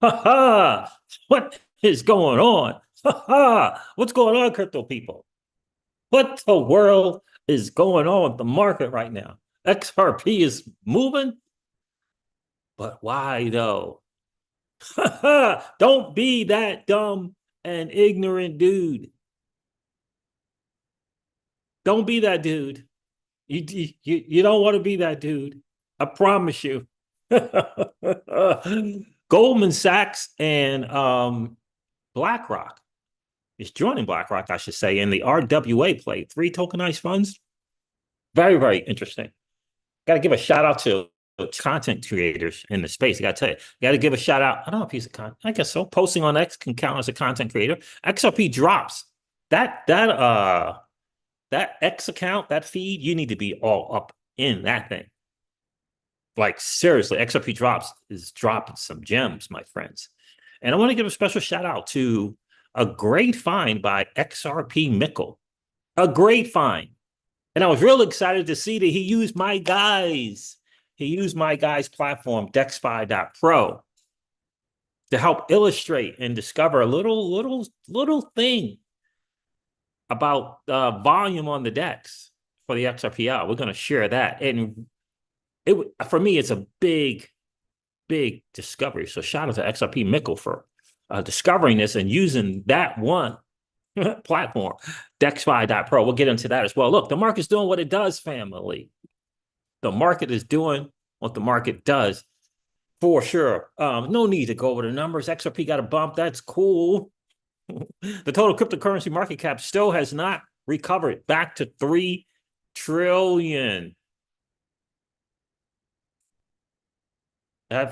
Ha ha! What is going on? Ha ha! What's going on, crypto people? What the world is going on with the market right now? XRP is moving, but why though? Ha ha! Don't be that dumb and ignorant dude. Don't be that dude. You don't want to be that dude. I promise you. Goldman Sachs and BlackRock is joining BlackRock, I should say, in the RWA play, three tokenized funds. Very, very interesting. Got to give a shout out to content creators in the space. I got to tell you, got to give a shout out. I don't know if he's a I guess so. Posting on X can count as a content creator. XRP drops. That X account, that feed, you need to be all up in that thing. Like seriously, XRP drops is dropping some gems, my friends. And I want to give a special shout out to a great find by XRP Mickle. A great find. And I was real excited to see that he used my guys. He used my guys' platform, DexFi.pro, to help illustrate and discover a little thing about volume on the DEX for the XRPL. We're going to share that. And for me, it's a big discovery. So shout out to XRP Mickle for discovering this and using that one platform, DexFi.pro. We'll get into that as well. Look, the market's doing what it does, family. The market is doing what the market does for sure. No need to go over the numbers. XRP got a bump. That's cool. The total cryptocurrency market cap still has not recovered back to 3 trillion.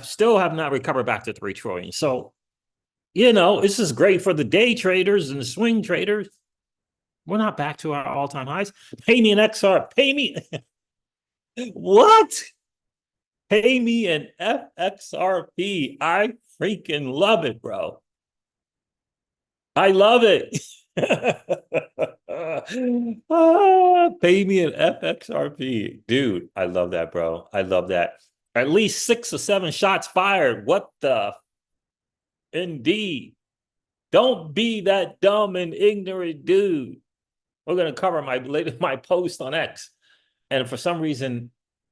Still have not recovered back to 3 trillion. So, this is great for the day traders and the swing traders. We're not back to our all-time highs. Pay me an XR. Pay me. What? Pay me an FXRP. I freaking love it, bro. I love it. Pay me an FXRP. Dude, I love that, bro. I love that. At least 6 or 7 shots fired. What the? Indeed. Don't be that dumb and ignorant dude. We're going to cover my post on X. And for some reason,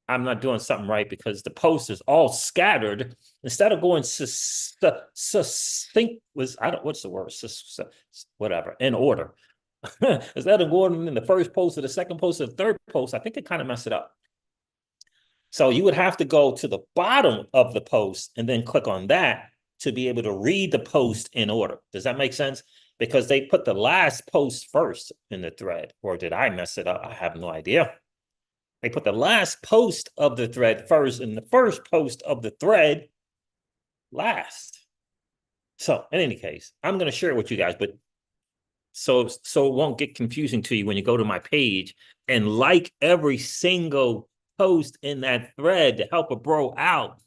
I'm not doing something right because the post is all scattered. Instead of going succinct, what's the word? Whatever, in order. Instead of going in the first post to the second post to the third post, I think it kind of messed it up. So you would have to go to the bottom of the post and then click on that to be able to read the post in order. Does that make sense? Because they put the last post first in the thread. Or did I mess it up? I have no idea. They put the last post of the thread first and the first post of the thread last. So in any case, I'm going to share it with you guys, but so it won't get confusing to you when you go to my page and like every single post in that thread to help a bro out.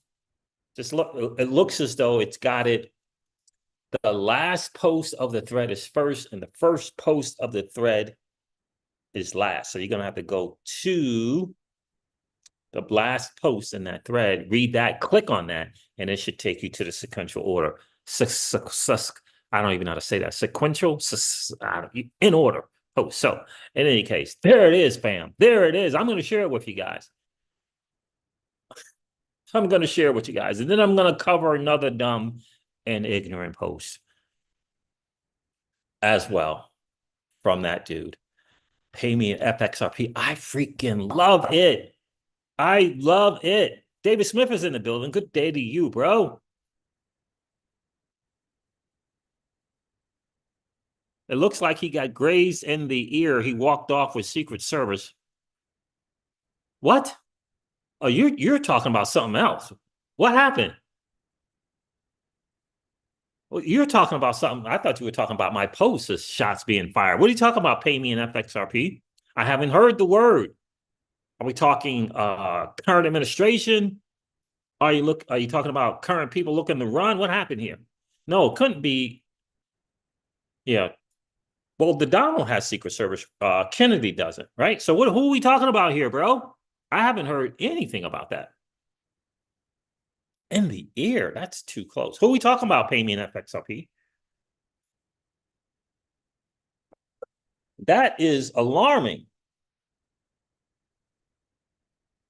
Just look, it looks as though it's got it. The last post of the thread is first, and the first post of the thread is last. So you're going to have to go to the last post in that thread, read that, click on that, and it should take you to the sequential order. I don't even know how to say that. Sequential, in order post. So in any case, there it is, fam. There it is. I'm going to share it with you guys. I'm going to share it with you guys. And then I'm going to cover another dumb and ignorant post as well from that dude. Pay me an FXRP. I freaking love it. I love it. David Smith is in the building. Good day to you, bro. It looks like he got grazed in the ear. He walked off with Secret Service. What? Oh, you're talking about something else. What happened? Well, you're talking about something. I thought you were talking about my post as shots being fired. What are you talking about? Pay me an FXRP. I haven't heard the word. Are we talking current administration? Are you talking about current people looking to run? What happened here? No, it couldn't be. Yeah. Well, the Donald has Secret Service. Kennedy doesn't, right? So who are we talking about here, bro? I haven't heard anything about that. In the ear. That's too close. Who are we talking about? Pay me an FXRP. That is alarming.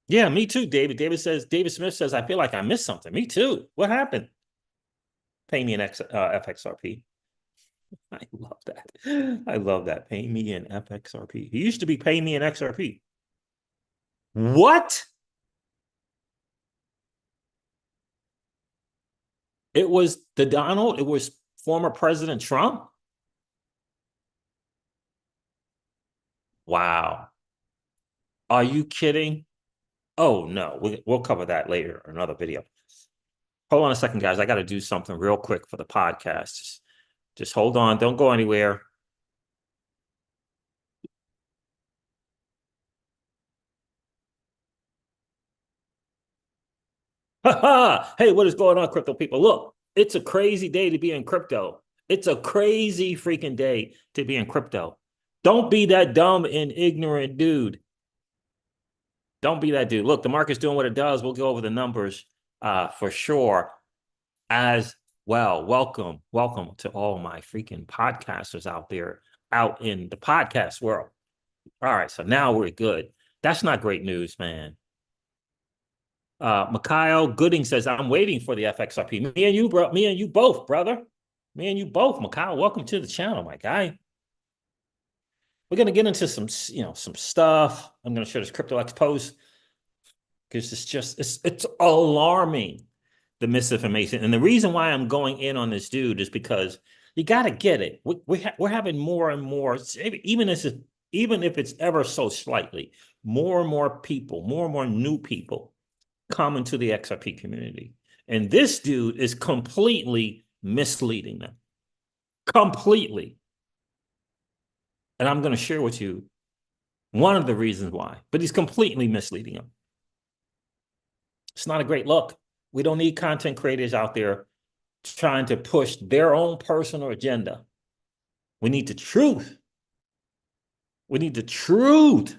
Yeah, me too, David. David Smith says, I feel like I missed something. Me too. What happened? Pay me an FXRP. I love that. I love that. Pay me an FXRP. He used to be pay me an XRP. What? It was the Donald, it was former President Trump. Wow. Are you kidding? Oh, no. We'll cover that later in another video. Hold on a second, guys. I got to do something real quick for the podcast. Just hold on. Don't go anywhere. Hey, what is going on, crypto people? Look, it's a crazy day to be in crypto. It's a crazy freaking day to be in crypto. Don't be that dumb and ignorant dude. Don't be that dude. Look, the market's doing what it does. We'll go over the numbers for sure as well. Welcome to all my freaking podcasters out there, out in the podcast world. All right, so now we're good. That's not great news, man. Mikhail Gooding says, I'm waiting for the FXRP. Me and you, bro. Me and you both, brother. Me and you both. Mikhail, welcome to the channel, my guy. We're going to get into some stuff. I'm going to share this CryptoX post because it's alarming, the misinformation. And the reason why I'm going in on this dude is because you got to get it. We're having more and more, even if it's ever so slightly, more and more people, more and more new people come into the XRP community. And this dude is completely misleading them. Completely. And I'm going to share with you one of the reasons why, but he's completely misleading them. It's not a great look. We don't need content creators out there trying to push their own personal agenda. We need the truth. We need the truth.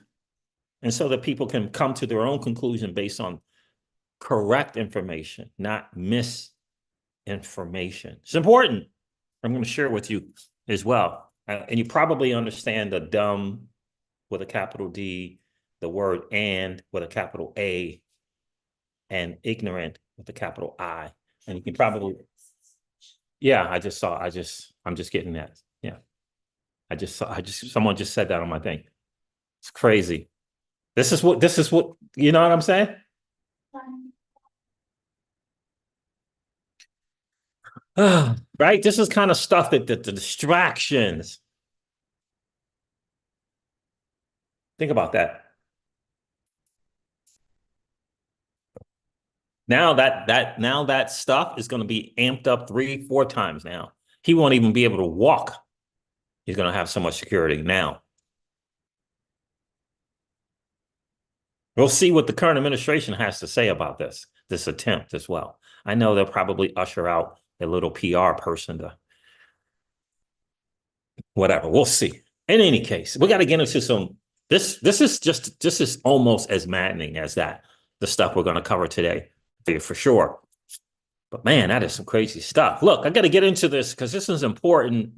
And so that people can come to their own conclusion based on correct information, not misinformation. It's important. I'm going to share it with you as well. And you probably understand the dumb with a capital D, the word and with a capital A, and ignorant with a capital I. And you can probably, yeah, I'm just getting that. Yeah. Someone just said that on my thing. It's crazy. This is what, you know what I'm saying? Right? This is kind of stuff that the distractions. Think about that. Now that stuff is going to be amped up 3-4 times now. He won't even be able to walk. He's going to have so much security now. We'll see what the current administration has to say about this attempt as well. I know they'll probably usher out a little PR person to whatever. We'll see. In any case, we got to get into some. This is almost as maddening as the stuff we're going to cover today, for sure. But man, that is some crazy stuff. Look, I got to get into this because this is important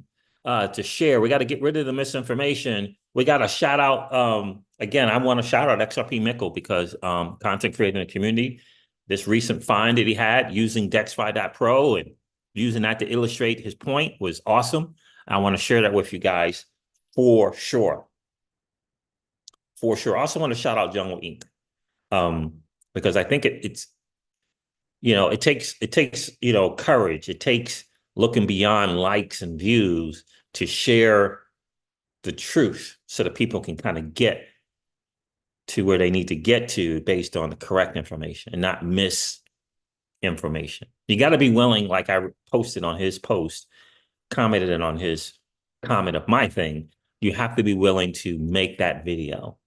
to share. We got to get rid of the misinformation. We got to shout out, again, I want to shout out XRP Mikkel because content creator in the community, this recent find that he had using DexFi.pro and using that to illustrate his point was awesome. I want to share that with you guys for sure. For sure. I also want to shout out Jungle Inc. Because I think it takes courage. It takes looking beyond likes and views to share the truth so that people can kind of get to where they need to get to based on the correct information and not misinformation. You got to be willing, like I posted on his post, commented on his comment of my thing, you have to be willing to make that video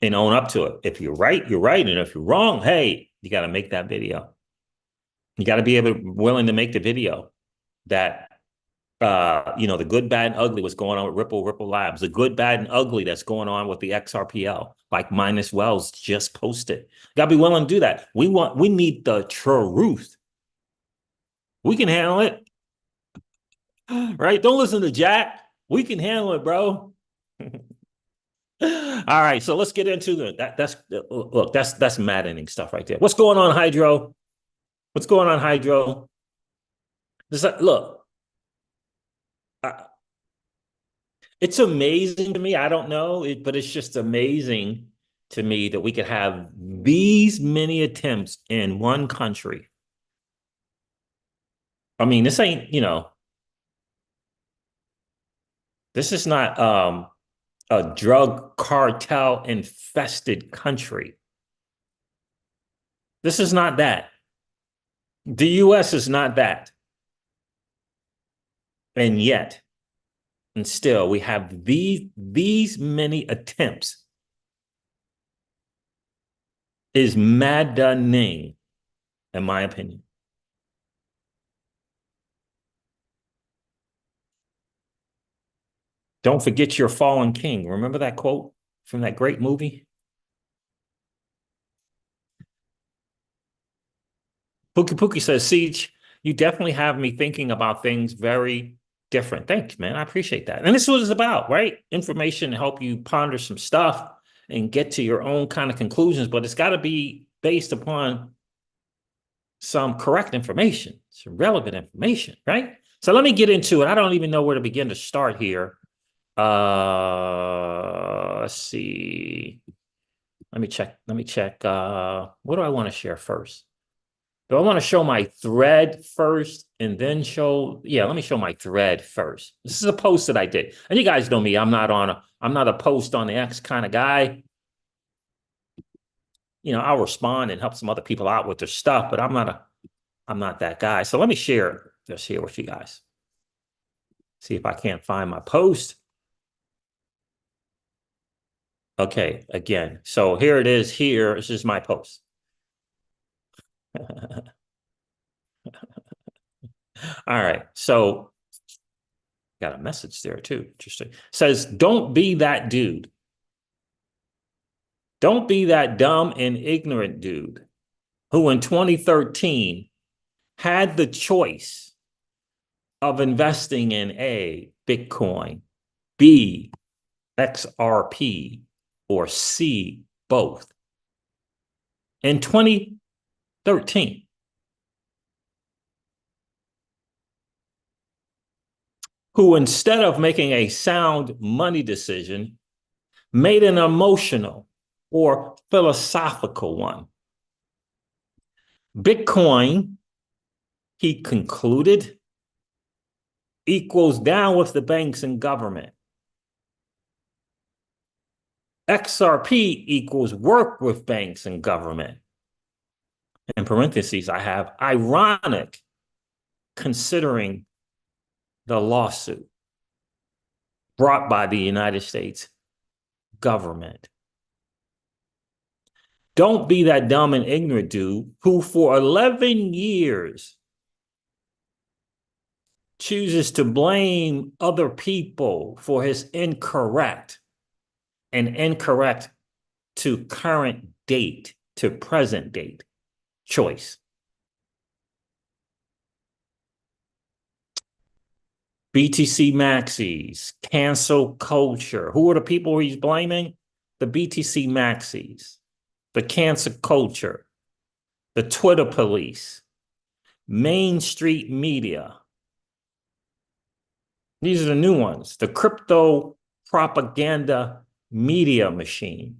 and own up to it. If you're right, you're right. And if you're wrong, hey, you got to make that video. You got to be willing to make the video that the good, bad, and ugly, what's going on with Ripple Labs, the good, bad, and ugly that's going on with the XRPL, like Minus Wells just posted. Gotta be willing to do that. We need the truth. We can handle it. Right? Don't listen to Jack. We can handle it, bro. All right, so let's get into that's maddening stuff right there. What's going on, Hydro? What's going on, Hydro? Look, it's amazing to me. I don't know, but it's just amazing to me that we could have these many attempts in one country. I mean, this ain't, this is not a drug cartel infested country. This is not that. The US is not that. And yet, and still, we have these many attempts. Is maddening, in my opinion. Don't forget your fallen king. Remember that quote from that great movie? Pookie Pookie says, Siege, you definitely have me thinking about things very different. Thanks, man. I appreciate that. And this is what it's about, right? Information to help you ponder some stuff and get to your own kind of conclusions, but it's got to be based upon some correct information, some relevant information, right? So let me get into it. I don't even know where to begin to start here. Let's see. Let me check. What do I want to share first? Do I want to show my thread first and then let me show my thread first. This is a post that I did. And you guys know me, I'm not a post on the X kind of guy. I'll respond and help some other people out with their stuff, but I'm not that guy. So let me share this here with you guys. See if I can't find my post. Okay, again. So here it is here. This is my post. All right. So got a message there too. Interesting. Says, don't be that dude. Don't be that dumb and ignorant dude who in 2013 had the choice of investing in A, Bitcoin, B, XRP, or C, both. In 2013. Who instead of making a sound money decision, made an emotional or philosophical one. Bitcoin, he concluded, equals down with the banks and government. XRP equals work with banks and government. In parentheses, I have ironic considering the lawsuit brought by the United States government. Don't be that dumb and ignorant dude who for 11 years chooses to blame other people for his incorrect to current date, to present date choice. BTC maxis, cancel culture. Who are the people he's blaming? The BTC maxis, the cancel culture, the Twitter police, Main Street media. These are the new ones. The crypto propaganda media machine.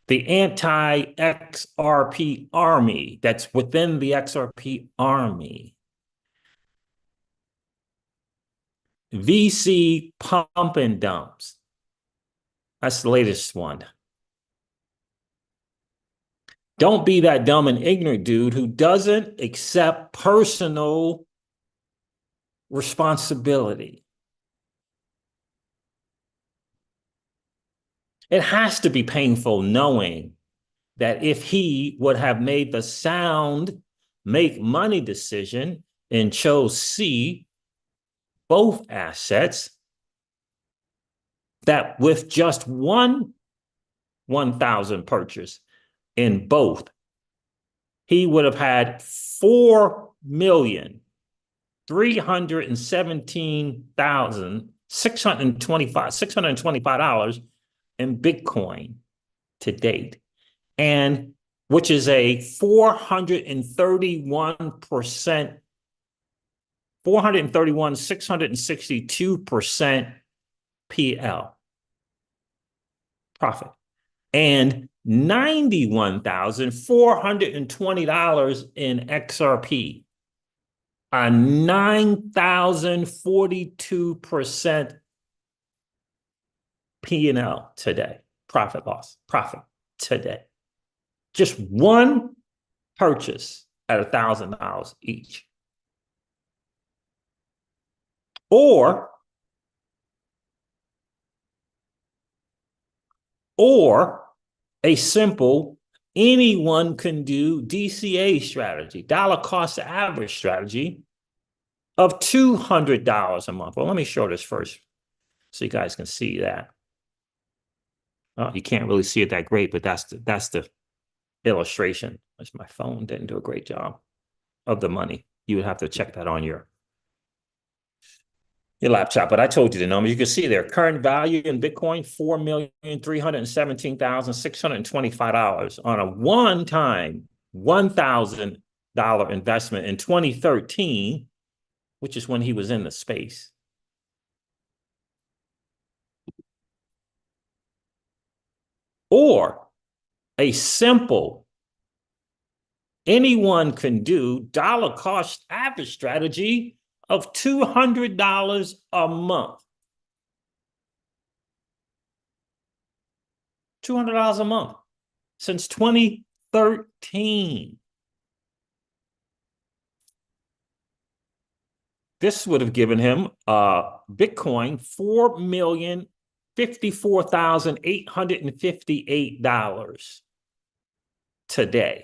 The anti-XRP army that's within the XRP army. VC pump and dumps. That's the latest one. Don't be that dumb and ignorant dude who doesn't accept personal responsibility. It has to be painful knowing that if he would have made the sound make money decision and chose C, both assets, that with just one 1,000 purchase in both, he would have had $4,317,625 in Bitcoin to date, and which is a 431%, 662% PL profit, and $91,420 in XRP, a 9,042% P&L today, profit today. Just one purchase at $1,000 each. Or a simple anyone can do DCA strategy, dollar cost average strategy of $200 a month. Well, let me show this first so you guys can see that. Oh, you can't really see it that great, but that's the illustration. My phone didn't do a great job of the money. You would have to check that on your laptop, but I told you the numbers. You can see there, current value in Bitcoin, $4,317,625 on a one-time $1,000 investment in 2013, which is when he was in the space. Or a simple anyone can do dollar cost average strategy of $200 a month. $200 a month since 2013. This would have given him Bitcoin $4,054,858 today.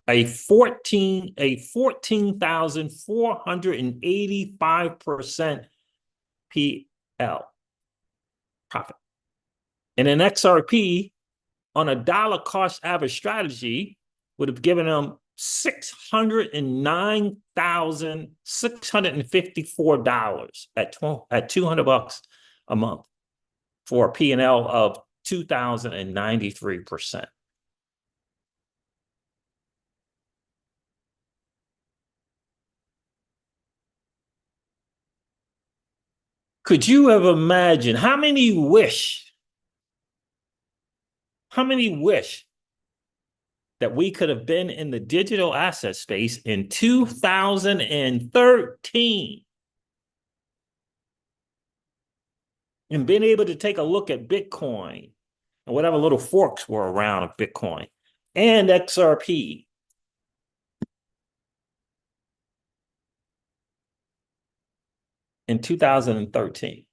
A 14,485% PL profit. And an XRP on a dollar cost average strategy would have given him $609,654 at $200 a month for a P&L of 2,093%. Could you have imagined how many wish that we could have been in the digital asset space in 2013 and been able to take a look at Bitcoin and whatever little forks were around of Bitcoin and XRP in 2013.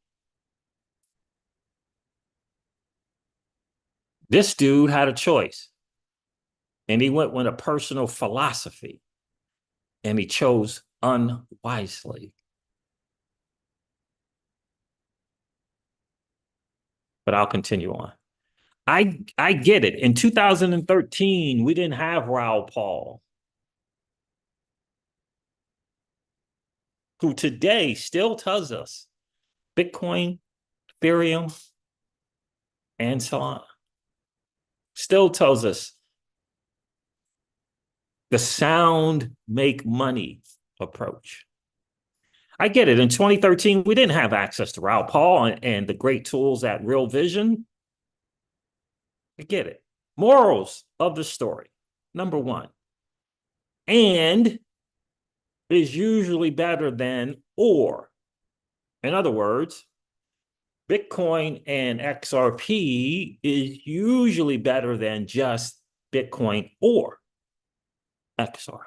This dude had a choice, and he went with a personal philosophy, and he chose unwisely. But I'll continue on. I get it. In 2013, we didn't have Raoul Pal, who today still tells us Bitcoin, Ethereum, and Solana still tells us the sound make money approach. I get it. In 2013, we didn't have access to Raoul Pal and the great tools at Real Vision. I get it. Morals of the story. Number one, and is usually better than or. In other words, Bitcoin and XRP is usually better than just Bitcoin or XRP.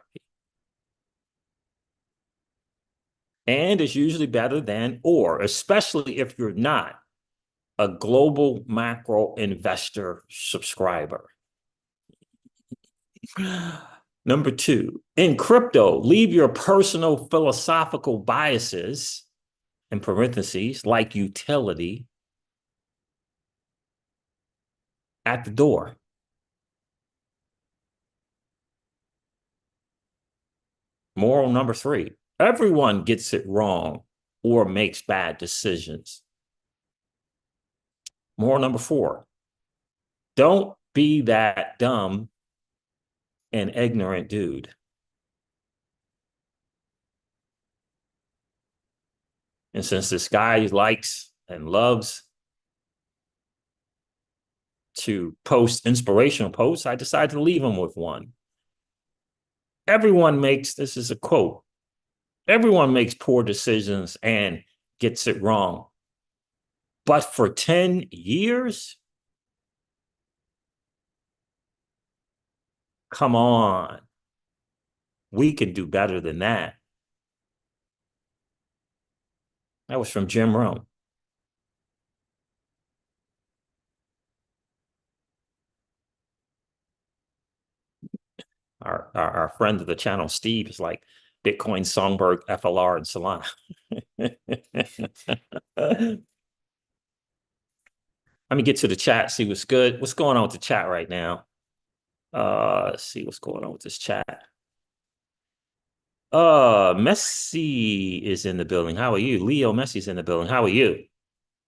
And is usually better than or, especially if you're not a global macro investor subscriber. Number two, in crypto, leave your personal philosophical biases, in parentheses, like utility, at the door. Moral number three, everyone gets it wrong or makes bad decisions. Moral number four, don't be that dumb and ignorant dude. And since this guy likes and loves to post inspirational posts, I decided to leave him with one. Everyone makes, this is a quote, everyone makes poor decisions and gets it wrong. But for 10 years, come on, we can do better than that. That was from Jim Rohn. Our friend of the channel, Steve, is like Bitcoin, Songbird, FLR, and Solana. Let me get to the chat, see what's good. What's going on with the chat right now? Let's see what's going on with this chat. Messi is in the building. How are you? Leo Messi's in the building. How are you?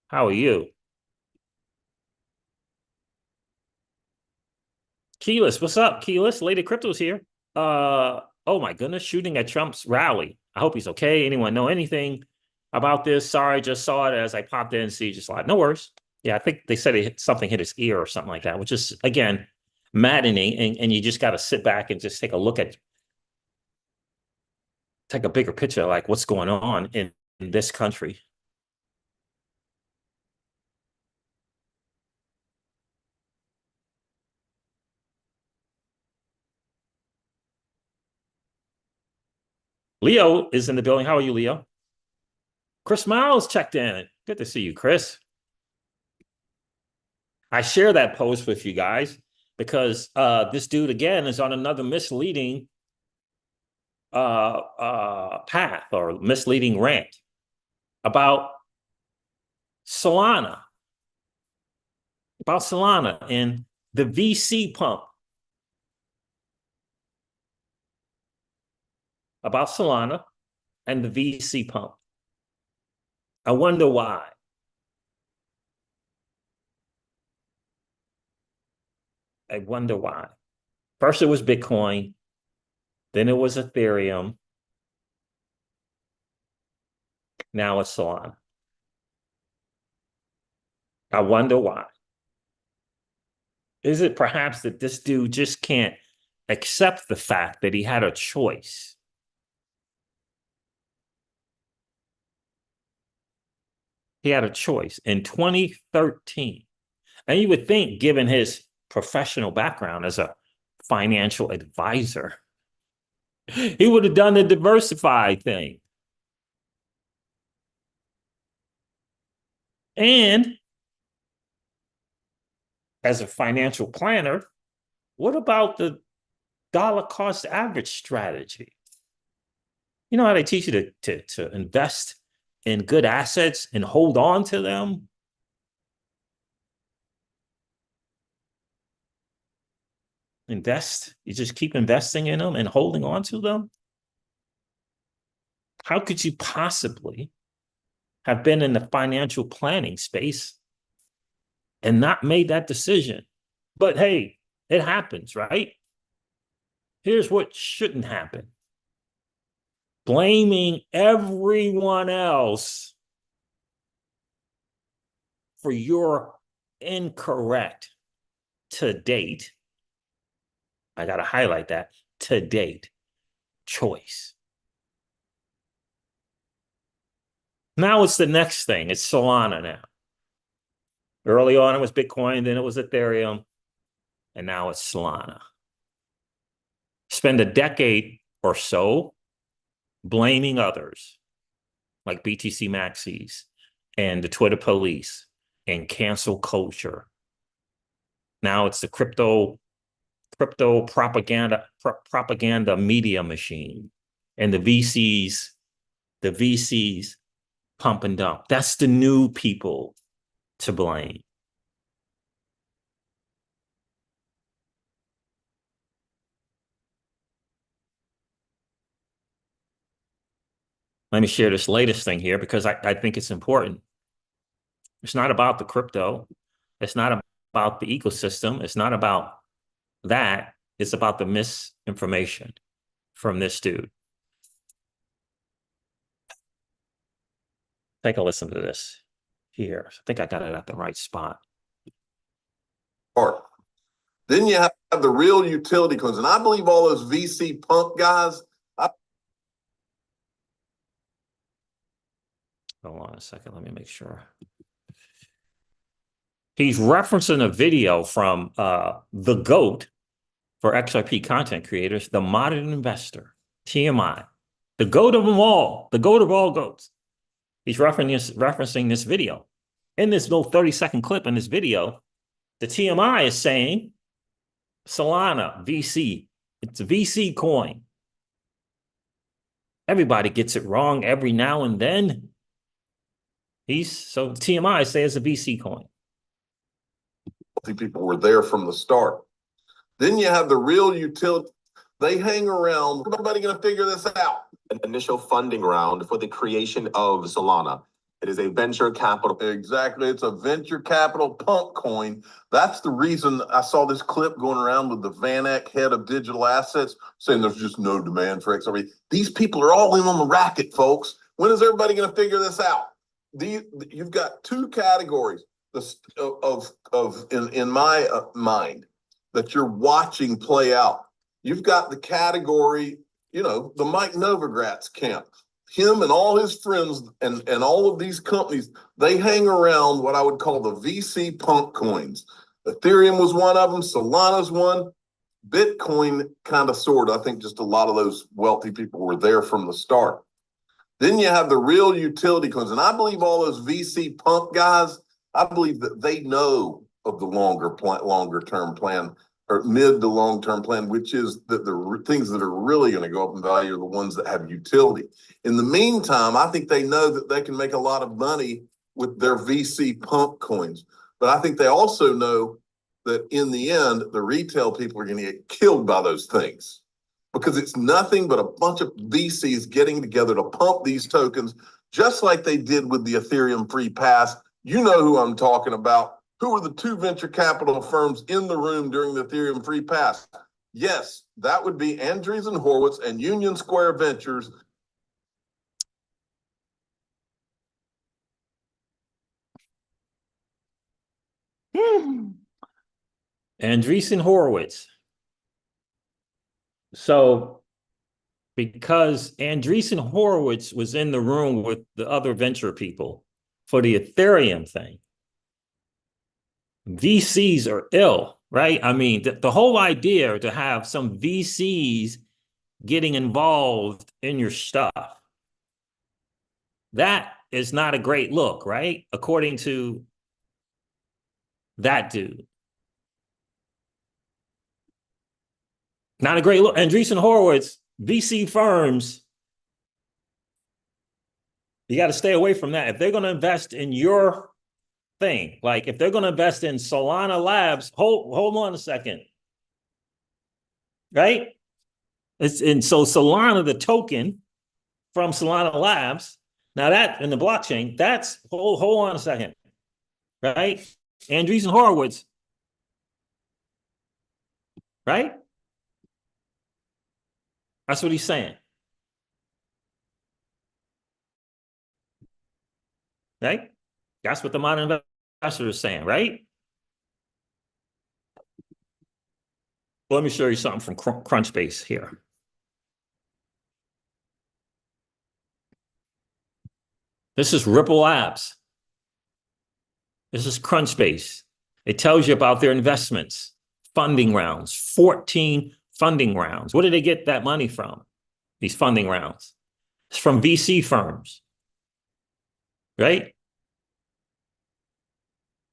How are you? Keyless, what's up? Keyless, Lady Crypto's here. Oh my goodness, shooting at Trump's rally. I hope he's okay. Anyone know anything about this? Sorry, just saw it as I popped in. See, just like, no worries. Yeah, I think they said something hit his ear or something like that, which is again maddening. And you just got to sit back and just take a look at, take a bigger picture, like what's going on in this country. Leo is in the building. How are you, Leo? Chris Miles checked in. Good to see you, Chris. I share that post with you guys because this dude again is on another misleading path or misleading rant about Solana, and the VC pump, about Solana and the VC pump. I wonder why. I wonder why. First it was Bitcoin, then it was Ethereum, now it's Solana. I wonder why. Is it perhaps that this dude just can't accept the fact that he had a choice? He had a choice in 2013. And you would think, given his professional background as a financial advisor, he would have done the diversified thing. And as a financial planner, what about the dollar cost average strategy? You know how they teach you to invest in good assets and hold on to them? Invest, you just keep investing in them and holding on to them? How could you possibly have been in the financial planning space and not made that decision? But hey, it happens, right? Here's what shouldn't happen: blaming everyone else for your incorrect, to date, I got to highlight that, to date, choice. Now it's the next thing. It's Solana now. Early on, it was Bitcoin, then it was Ethereum, and now it's Solana. Spend a decade or so blaming others, like BTC Maxis and the Twitter police and cancel culture. Now it's the crypto crypto propaganda media machine, and the VCs pump and dump. That's the new people to blame. Let me share this latest thing here because I think it's important. It's not about the crypto. It's not about the ecosystem. It's not about that. It's about the misinformation from this dude. Take a listen to this here. I think I got it at the right spot. Then you have the real utility coins. And I believe all those VC pump guys. Hold on a second. Let me make sure. He's referencing a video from the GOAT for XRP content creators, the modern investor, TMI, the GOAT of them all, the GOAT of all GOATs. He's referencing this video. In this little 30-second clip in this video, the TMI is saying Solana, VC, it's a VC coin. Everybody gets it wrong every now and then. So TMI say it's a VC coin. People were there from the start. Then you have the real utility. They hang around. Everybody going to figure this out. An initial funding round for the creation of Solana. It is a venture capital. Exactly. It's a venture capital pump coin. That's the reason I saw this clip going around with the Van Eck head of digital assets saying there's just no demand for XRP. These people are all in on the racket, folks. When is everybody going to figure this out? You've got two categories in my mind that you're watching play out. You've got the category, the Mike Novogratz camp. Him and all his friends and all of these companies, they hang around what I would call the VC pump coins. Ethereum was one of them. Solana's one. Bitcoin kind of sort of. I think just a lot of those wealthy people were there from the start. Then you have the real utility coins. And I believe all those VC pump guys, I believe that they know of the longer term plan or mid to long term plan, which is that the things that are really going to go up in value are the ones that have utility. In the meantime, I think they know that they can make a lot of money with their VC pump coins. But I think they also know that in the end, the retail people are going to get killed by those things because it's nothing but a bunch of VCs getting together to pump these tokens, just like they did with the Ethereum free pass. You know who I'm talking about. Who were the two venture capital firms in the room during the Ethereum free pass? Yes, that would be Andreessen Horowitz and Union Square Ventures. Andreessen Horowitz. So because Andreessen Horowitz was in the room with the other venture people for the Ethereum thing, VCs are ill, right? I mean, the whole idea to have some VCs getting involved in your stuff, that is not a great look, right? According to that dude. Not a great look. Andreessen Horowitz, VC firms, you got to stay away from that. If they're going to invest in your thing, like if they're going to invest in Solana Labs, hold on a second, right? And so Solana, the token from Solana Labs, now that in the blockchain, that's hold on a second, right? Andreessen Horowitz, right? That's what he's saying. Right? That's what the modern investor is saying, right? Well, let me show you something from Crunchbase here. This is Ripple Labs. This is Crunchbase. It tells you about their investments, funding rounds, 14 funding rounds. Where did they get that money from? These funding rounds. It's from VC firms, right?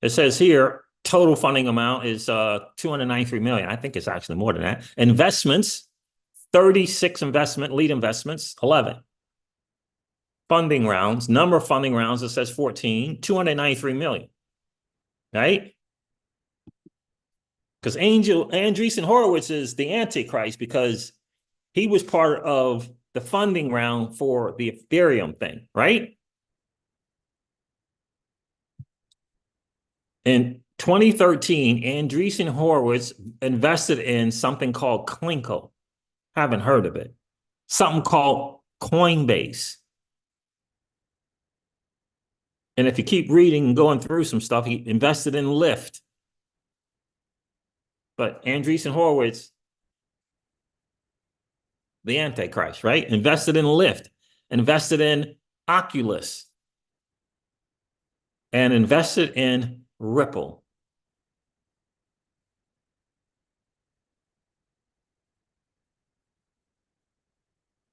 It says here, Total funding amount is 293 million. I think it's actually more than that. Investments, 36 lead investments, 11. Funding rounds, number of funding rounds, it says 14, 293 million. Right? Because Andreessen Horowitz is the Antichrist because he was part of the funding round for the Ethereum thing, right? In 2013, Andreessen Horowitz invested in something called Clinko. Haven't heard of it. Something called Coinbase. And if you keep reading and going through some stuff, he invested in Lyft. But Andreessen Horowitz, the Antichrist, right? Invested in Lyft, invested in Oculus, and invested in Ripple.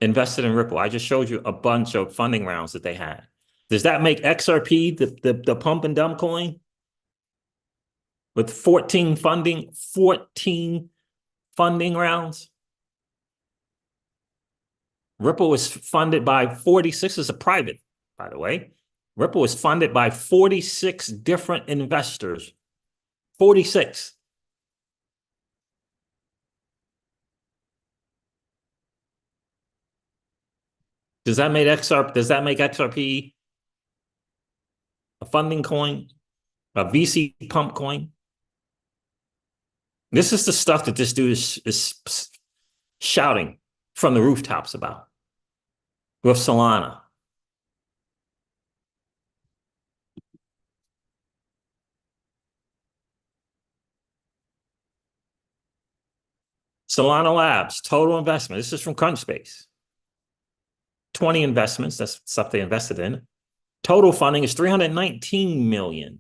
Invested in Ripple. I just showed you a bunch of funding rounds that they had. Does that make XRP the pump and dump coin? With 14 funding rounds? Ripple was funded by 46, is a private, by the way. Ripple was funded by 46 different investors. 46. Does that make XRP a funding coin? A VC pump coin? This is the stuff that this dude is shouting from the rooftops about with Solana. Solana Labs, total investment. This is from Crunchbase. 20 investments, that's stuff they invested in. Total funding is 319 million.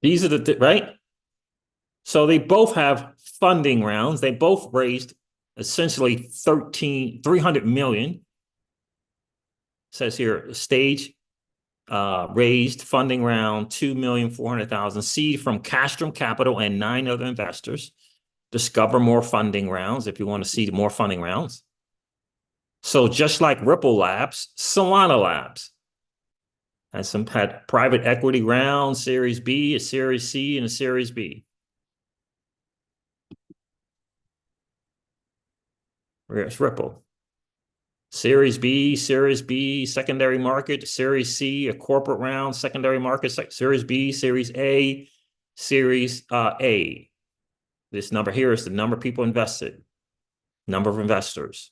These are the, right? So they both have funding rounds. They both raised essentially 300 million. It says here, stage raised funding round 2,400,000 seed from Castrum Capital and 9 other investors. Discover more funding rounds if you want to see more funding rounds. So just like Ripple Labs, Solana Labs had private equity round, Series B, a Series C, and a Series B. Where's Ripple? Series B, secondary market, Series C, a corporate round, secondary market, Series B, Series A, Series A. This number here is the number of people invested, number of investors.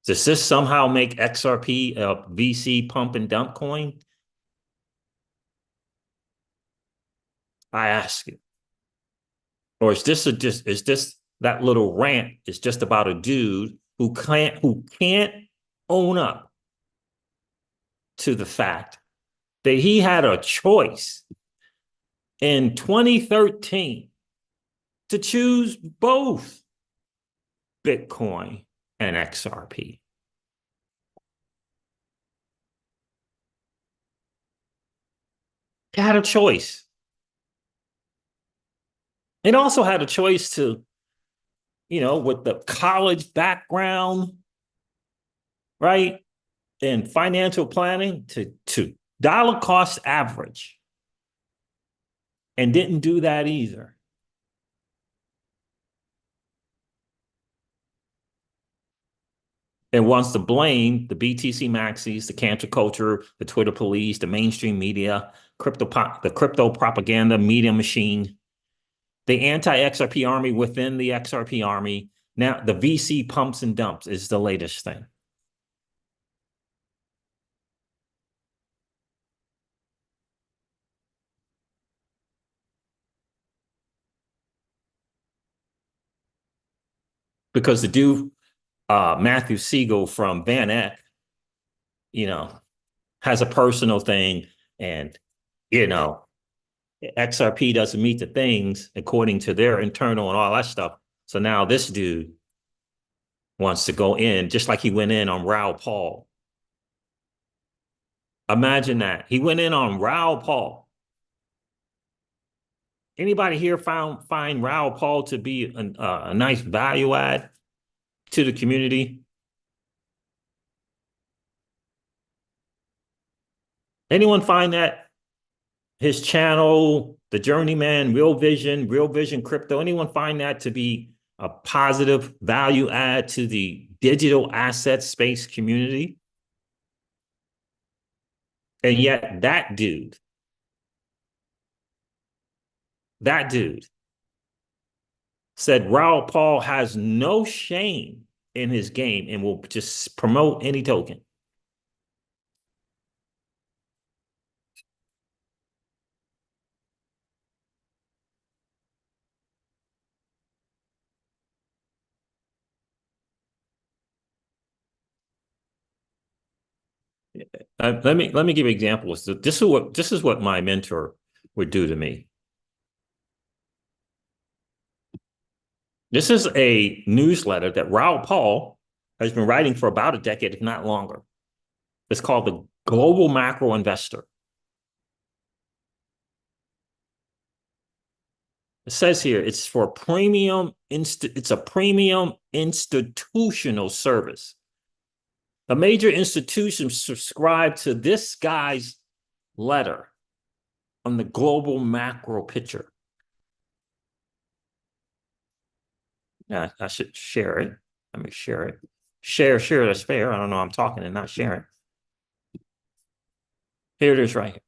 Does this somehow make XRP a VC pump and dump coin? I ask you. Or is this that little rant is just about a dude who can't own up to the fact that he had a choice in 2013 to choose both Bitcoin and XRP. He had a choice. It also had a choice to, with the college background, right? And financial planning to dollar cost average. And didn't do that either. And wants to blame the BTC maxis, the cancer culture, the Twitter police, the mainstream media, the crypto propaganda media machine, the anti-XRP army within the XRP army. Now, the VC pumps and dumps is the latest thing. Because the dude, Matthew Siegel from Van Eck, has a personal thing, and, XRP doesn't meet the things according to their internal and all that stuff. So now this dude wants to go in, just like he went in on Raoul Paul. Imagine that. He went in on Raoul Paul. Anybody here find Raoul Paul to be a nice value add to the community? Anyone find that? His channel, The Journeyman, Real Vision Crypto, anyone find that to be a positive value add to the digital asset space community? And yet that dude said Raoul Paul has no shame in his game and will just promote any token. Let me give you examples. This is what my mentor would do to me. This is a newsletter that Raoul Paul has been writing for about a decade, if not longer. It's called the Global Macro Investor. It says here it's for premium. It's a premium institutional service. A major institution subscribed to this guy's letter on the global macro picture. Yeah, I should share it. Let me share it. Share, that's fair. I don't know, I'm talking and not sharing. Here it is right here.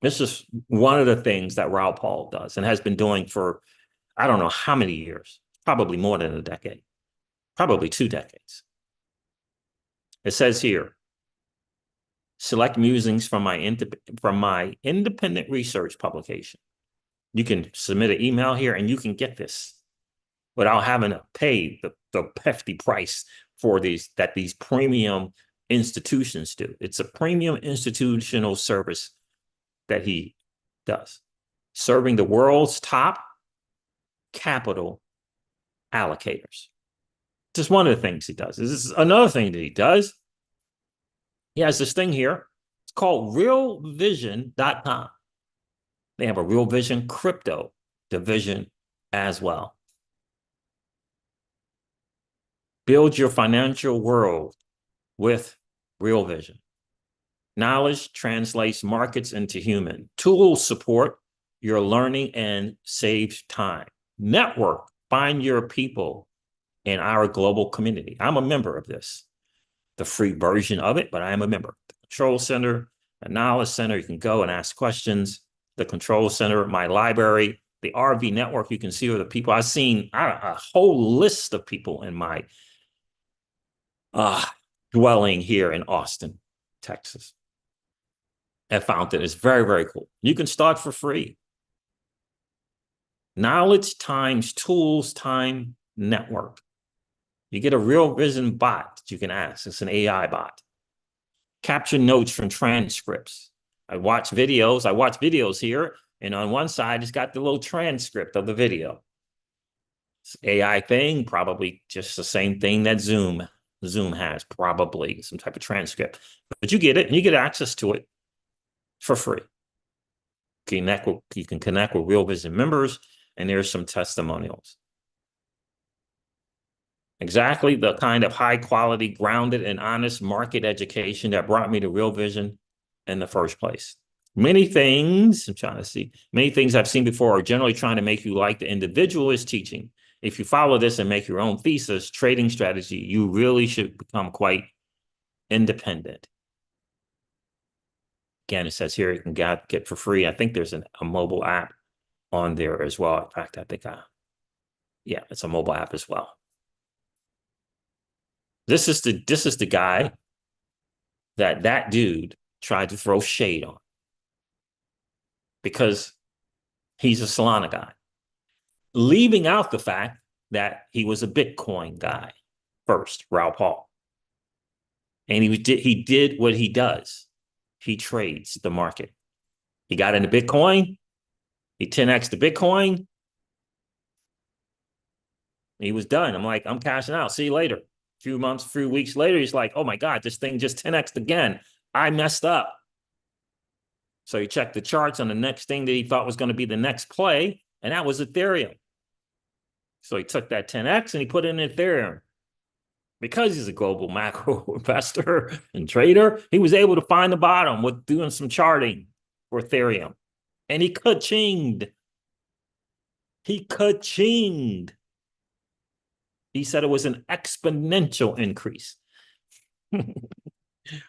This is one of the things that Raoul Paul does and has been doing for, I don't know how many years, probably more than a decade, probably 2 decades. It says here, select musings from my independent research publication. You can submit an email here and you can get this without having to pay the hefty price for these premium institutions do. It's a premium institutional service that he does, serving the world's top capital allocators. Just one of the things he does. This is another thing that he does. He has this thing here. It's called realvision.com. They have a Real Vision crypto division as well. Build your financial world with Real Vision. Knowledge translates markets into human. Tools support your learning and save time. Network, find your people in our global community. I'm a member of this, the free version of it, but I am a member. The Control Center, the Knowledge Center, you can go and ask questions. The Control Center, my library, the RV network, you can see where the people, I've seen a whole list of people in my dwelling here in Austin, Texas. I found that it's very, very cool. You can start for free. Knowledge times tools time network. You get a Real Vision bot that you can ask. It's an AI bot. Capture notes from transcripts. I watch videos here, and on one side, it's got the little transcript of the video. It's an AI thing, probably just the same thing that Zoom has, probably some type of transcript. But you get it, and you get access to it for free. You can connect with Real Vision members, and there's some testimonials. Exactly the kind of high quality, grounded, and honest market education that brought me to Real Vision in the first place. Many things I've seen before are generally trying to make you like the individual is teaching. If you follow this and make your own thesis, trading strategy, you really should become quite independent. Again, it says here you can get for free. I think there's a mobile app on there as well. In fact, I think, yeah, it's a mobile app as well. This is the guy that dude tried to throw shade on because he's a Solana guy, leaving out the fact that he was a Bitcoin guy first, Raoul Paul. And he did what he does. He trades the market. He got into Bitcoin. He 10x the Bitcoin. He was done. I'm like, I'm cashing out. See you later. A few months, a few weeks later, he's like, oh my God, this thing just 10x'd again. I messed up. So he checked the charts on the next thing that he thought was going to be the next play, and that was Ethereum. So he took that 10x and he put it in Ethereum. Because he's a global macro investor and trader, he was able to find the bottom with doing some charting for Ethereum. And he ka-chinged. He ka-chinged. He said it was an exponential increase.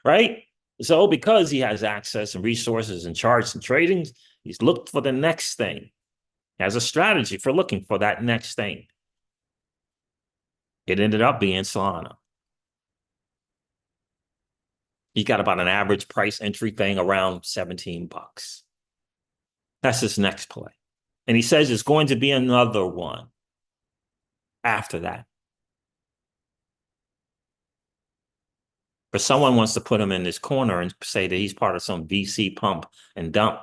Right? So because he has access and resources and charts and tradings, he's looked for the next thing. He has a strategy for looking for that next thing. It ended up being Solana. He got about an average price entry thing around 17 bucks. That's his next play. And he says it's going to be another one after that. But someone wants to put him in this corner and say that he's part of some VC pump and dump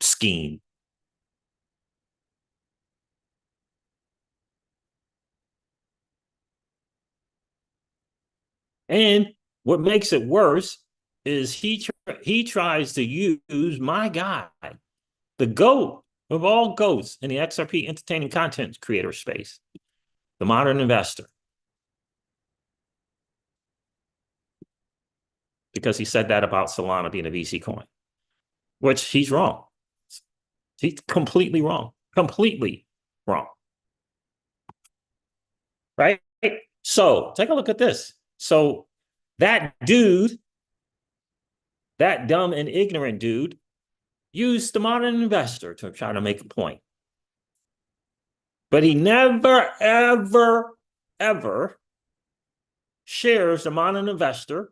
scheme. And what makes it worse is he tries to use my guy, the GOAT of all GOATs in the XRP entertaining content creator space, the modern investor. Because he said that about Solana being a VC coin, which he's wrong. He's completely wrong. Completely wrong. Right? So take a look at this. So that dude, that dumb and ignorant dude, used the modern investor to try to make a point. But he never, ever, ever shares the modern investor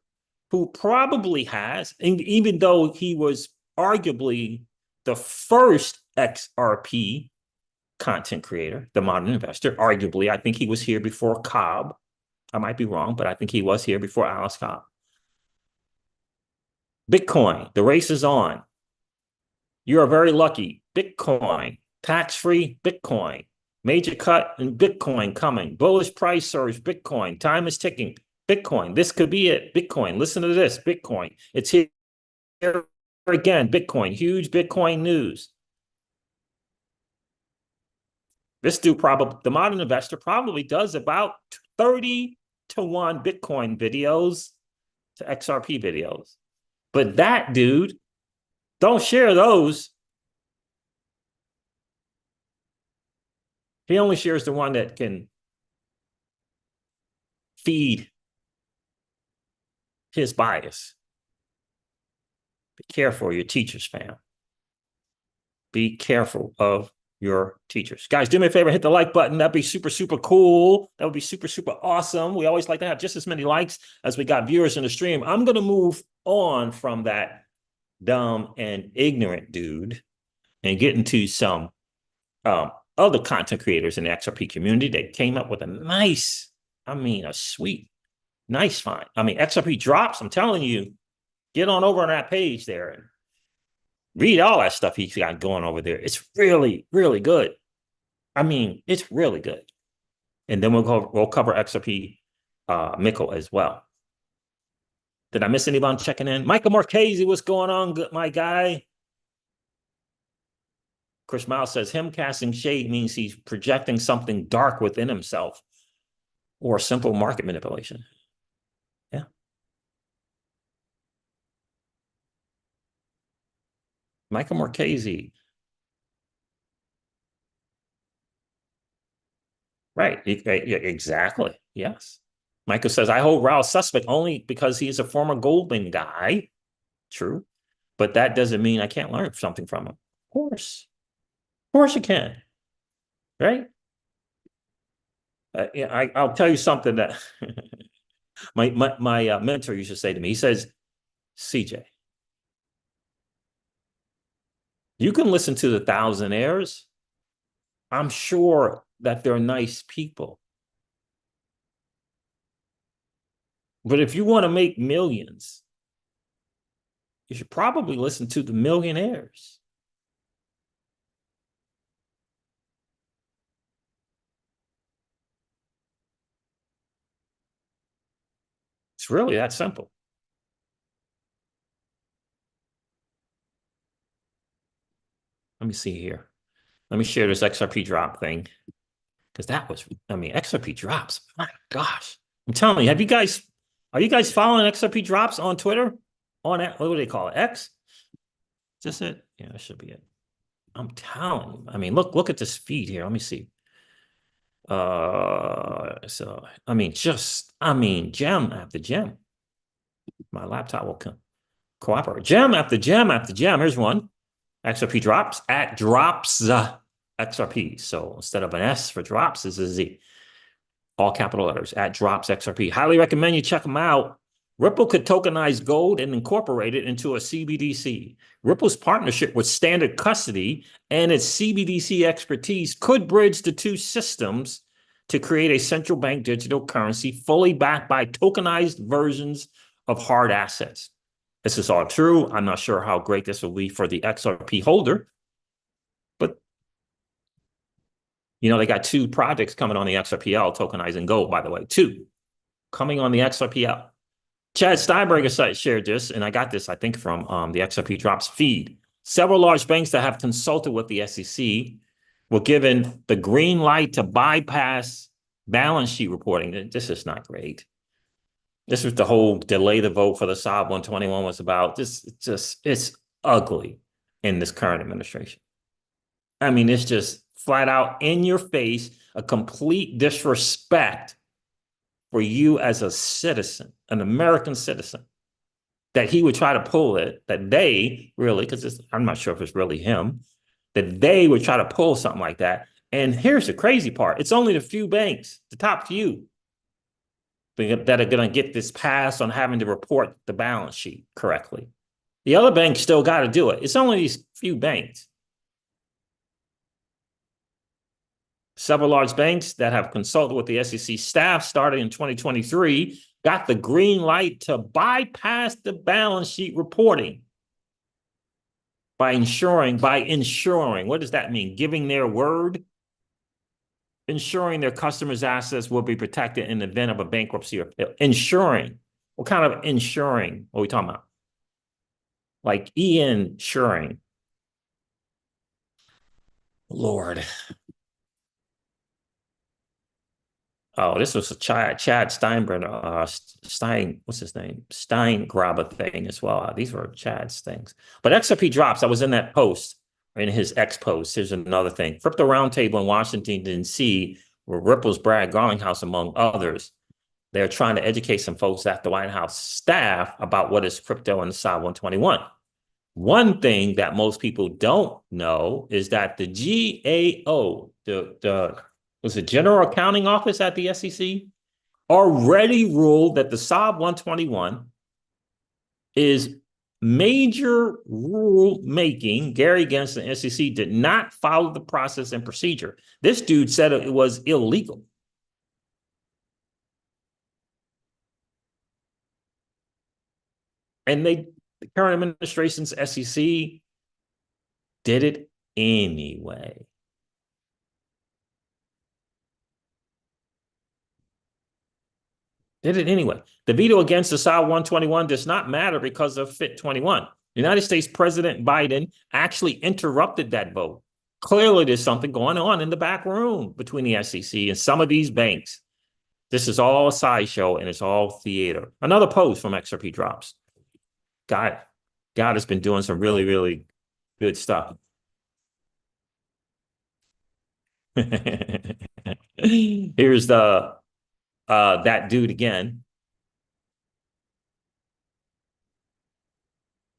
who probably has, and even though he was arguably the first XRP content creator, the modern investor, arguably, I think he was here before Cobb. I might be wrong, but I think he was here before Alice Cobb. Bitcoin, the race is on. You are very lucky. Bitcoin, tax-free Bitcoin, major cut in Bitcoin coming. Bullish price surge, Bitcoin, time is ticking. Bitcoin, this could be it. Bitcoin, listen to this, Bitcoin. It's here again, Bitcoin, huge Bitcoin news. This dude probably, the modern investor probably does about 30 to 1 Bitcoin videos to XRP videos. But that dude, don't share those. He only shares the one that can feed his bias. Be careful of your teachers, fam. Be careful of your teachers. Guys, do me a favor, hit the like button. That'd be super, super cool. That would be super, super awesome. We always like to have just as many likes as we got viewers in the stream. I'm going to move on from that dumb and ignorant dude and get into some other content creators in the XRP community that came up with a nice, a sweet, nice find. XRP drops, I'm telling you, get on over on that page there and read all that stuff he's got going over there. It's really, really good. It's really good. And then we'll cover XRP Mickle as well. Did I miss anyone checking in? Michael Marchese, what's going on, my guy? Chris Miles says him casting shade means he's projecting something dark within himself or simple market manipulation. Yeah. Michael Marchese. Right. Exactly. Yes. Michael says, I hold Raul suspect only because he's a former Goldman guy. True. But that doesn't mean I can't learn something from him. Of course. Of course you can. Right? I'll tell you something that my mentor used to say to me. He says, CJ, you can listen to the thousandaires. I'm sure that they're nice people. But if you want to make millions, you should probably listen to the millionaires. It's really that simple. Let me see here. Let me share this XRP drop thing. Because that was, I mean, XRP drops. My gosh. I'm telling you, are you guys following XRP drops on Twitter? On what do they call it? X? Is this it? Yeah, that should be it. I'm telling you. I mean, look at this feed here. Let me see. So I mean, gem after gem. My laptop will cooperate. Gem after gem after gem. Here's one. XRP drops at drops XRP. So instead of an S for drops, is a Z. All capital letters at drops XRP. Highly recommend you check them out. Ripple could tokenize gold and incorporate it into a CBDC. Ripple's partnership with Standard Custody and its CBDC expertise could bridge the two systems to create a central bank digital currency fully backed by tokenized versions of hard assets. This is all true. I'm not sure how great this will be for the XRP holder, but you know, they got 2 projects coming on the XRPL tokenizing gold, by the way, 2 coming on the XRPL. Chad Steinberger shared this, and I got this, I think, from the XRP Drops feed. Several large banks that have consulted with the SEC were given the green light to bypass balance sheet reporting. This is not great. This was the whole delay the vote for the SOB 121 was about. It's ugly in this current administration. I mean, it's just flat out in your face, a complete disrespect for you as a citizen, an American citizen, that he would try to pull it, that they really, because I'm not sure if it's really him, that they would try to pull something like that. And here's the crazy part. It's only the few banks, the top few, that are going to get this pass on having to report the balance sheet correctly. The other banks still got to do it. It's only these few banks. Several large banks that have consulted with the SEC staff starting in 2023 got the green light to bypass the balance sheet reporting by ensuring, what does that mean? Giving their word? Ensuring their customers' assets will be protected in the event of a bankruptcy or ensuring. What kind of ensuring are we talking about? Like ensuring. Lord. Oh, this was a Chad Steinbrenner, what's his name? Steingraber thing as well. These were Chad's things. But XRP drops, I was in that post, in his X post. Here's another thing. Crypto Roundtable in Washington, D.C., where Ripple's Brad Garlinghouse, among others, they're trying to educate some folks at the White House staff about what is crypto and the SOB 121. One thing that most people don't know is that the GAO, was the General Accounting Office at the SEC, already ruled that the SOB 121 is major rule making. Gary Gensler and SEC did not follow the process and procedure. This dude said it was illegal. And the current administration's SEC did it anyway. Did it anyway. The veto against the SOB 121 does not matter because of FIT 21. United States President Biden actually interrupted that vote. Clearly, there's something going on in the back room between the SEC and some of these banks. This is all a sideshow and it's all theater. Another post from XRP Drops. God has been doing some really, really good stuff. Here's that dude again.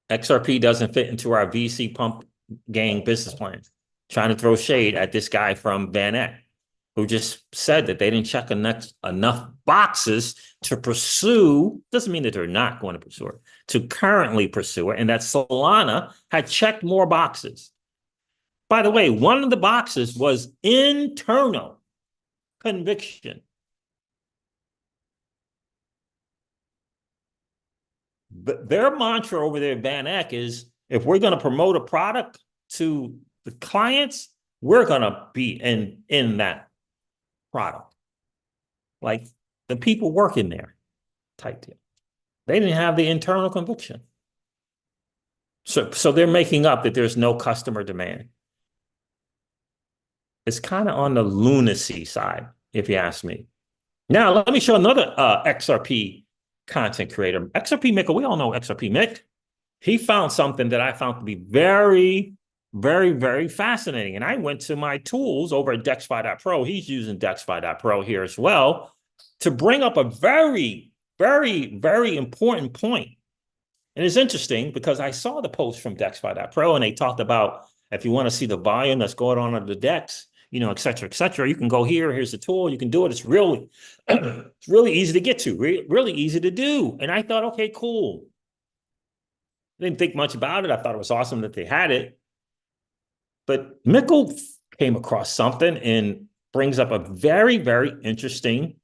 XRP doesn't fit into our VC pump gang business plan. Trying to throw shade at this guy from Van Eck, who just said that they didn't check enough boxes to pursue, doesn't mean that they're not going to pursue it, to currently pursue it, and that Solana had checked more boxes. By the way, one of the boxes was internal conviction. But their mantra over there at Van Eck is, if we're going to promote a product to the clients, we're going to be in that product. Like the people working there type deal. They didn't have the internal conviction. So they're making up that there's no customer demand. It's kind of on the lunacy side, if you ask me. Now, let me show another XRP content creator. XRP Mick, we all know XRP Mick. He found something that I found to be very, very, very fascinating. And I went to my tools over at DexFi.pro. He's using DexFi.pro here as well to bring up a very, very, very important point. And it's interesting because I saw the post from DexFi.pro and they talked about if you want to see the volume that's going on under the DEX, you know, et cetera, you can go here. Here's the tool. You can do it. It's really, it's really easy to get to, really easy to do. And I thought, okay, cool. Didn't think much about it. I thought it was awesome that they had it. But Mikkel came across something and brings up a very, very interesting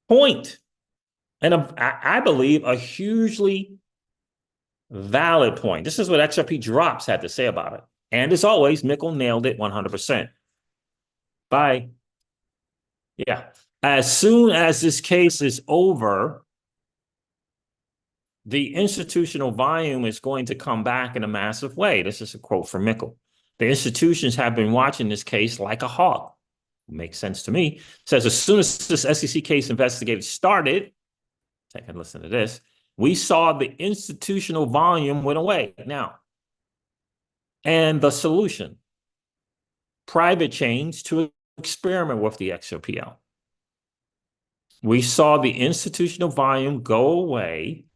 point. And I believe a hugely valid point. This is what XRP Drops had to say about it. And as always, Mikkel nailed it 100%. Bye. Yeah. As soon as this case is over, the institutional volume is going to come back in a massive way. This is a quote from Mikkel. The institutions have been watching this case like a hawk. Makes sense to me. It says, as soon as this SEC case investigation started, take a listen to this, we saw the institutional volume went away. Now, and the solution, private chains to experiment with the XRPL. We saw the institutional volume go away,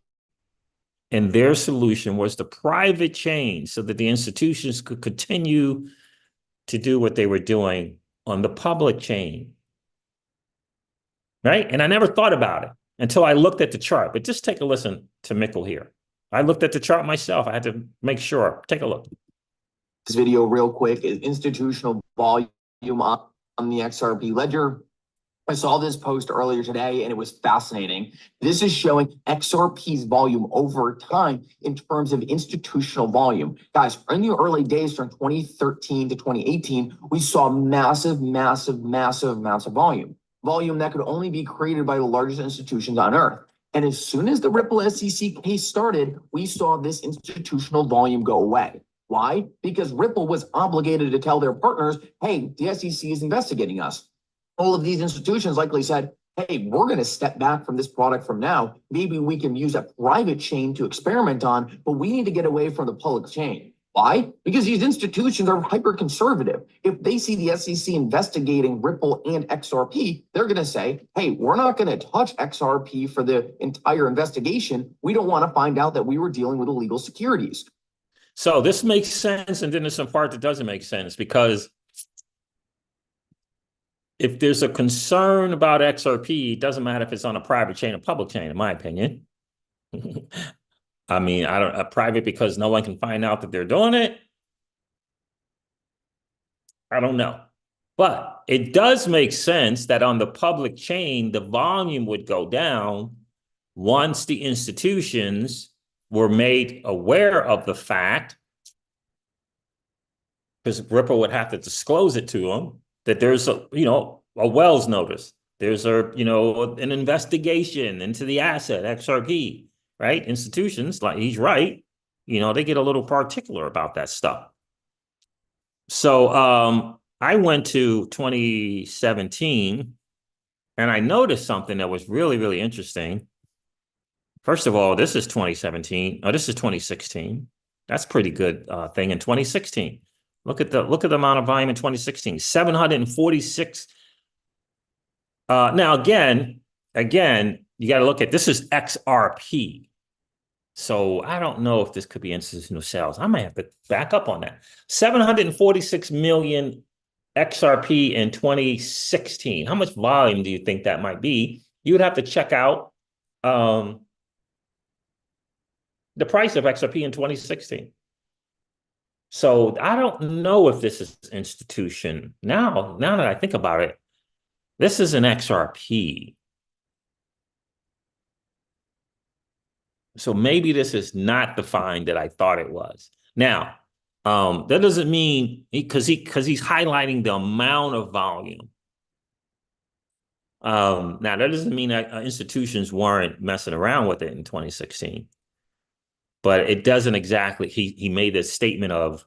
and their solution was the private chain so that the institutions could continue to do what they were doing on the public chain. Right? And I never thought about it until I looked at the chart. But just take a listen to Mikkel here. I looked at the chart myself. I had to make sure. Take a look. This video real quick is institutional volume up on the XRP ledger. I saw this post earlier today and it was fascinating. This is showing XRP's volume over time in terms of institutional volume. Guys, in the early days from 2013 to 2018, we saw massive amounts of volume. Volume that could only be created by the largest institutions on earth. And as soon as the Ripple SEC case started, we saw this institutional volume go away. Why? Because Ripple was obligated to tell their partners, hey, the SEC is investigating us. All of these institutions likely said, hey, we're going to step back from this product from now. Maybe we can use a private chain to experiment on, but we need to get away from the public chain. Why? Because these institutions are hyper conservative. If they see the SEC investigating Ripple and XRP, they're going to say, hey, we're not going to touch XRP for the entire investigation. We don't want to find out that we were dealing with illegal securities. So this makes sense. And then there's some part that doesn't make sense because if there's a concern about XRP, it doesn't matter if it's on a private chain or public chain, in my opinion. I mean, I don't private because no one can find out that they're doing it. I don't know. But it does make sense that on the public chain, the volume would go down once the institutions were made aware of the fact, because Ripple would have to disclose it to them, that there's a, a Wells notice. There's an investigation into the asset, XRP, right? Institutions, like he's right, they get a little particular about that stuff. So I went to 2017 and I noticed something that was really, really interesting. First of all, this is 2017. Oh, this is 2016. That's pretty good thing in 2016. Look at the amount of volume in 2016, 746. Now again, you got to look at this is XRP. So I don't know if this could be institutional sales. I might have to back up on that. 746 million XRP in 2016. How much volume do you think that might be? You would have to check out the price of XRP in 2016. So I don't know if this is institution. Now that I think about it, this is an XRP. So maybe this is not the find that I thought it was. Now, that doesn't mean because he's highlighting the amount of volume. Now that doesn't mean that institutions weren't messing around with it in 2016, but it doesn't exactly. He made this statement of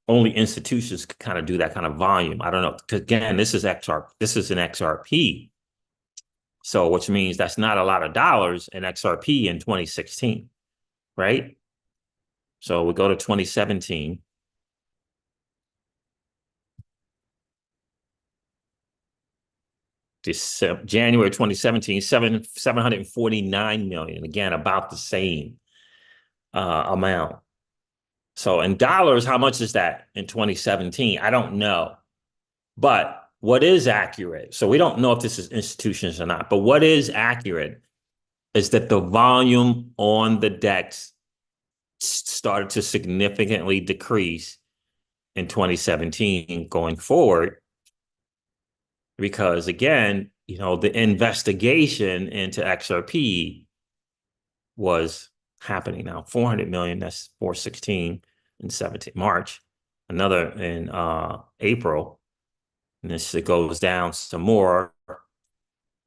only institutions could kind of do that kind of volume. I don't know, because again, this is an XRP, so which means that's not a lot of dollars in XRP in 2016, right? So we go to 2017. January 2017, 749 million. Again, about the same amount. So in dollars, how much is that in 2017? I don't know. But what is accurate, so we don't know if this is institutions or not, but what is accurate is that the volume on the DEX started to significantly decrease in 2017 going forward. Because again, the investigation into XRP was happening now. 400 million, that's 416 in 17 March, another in April, and this it goes down some more,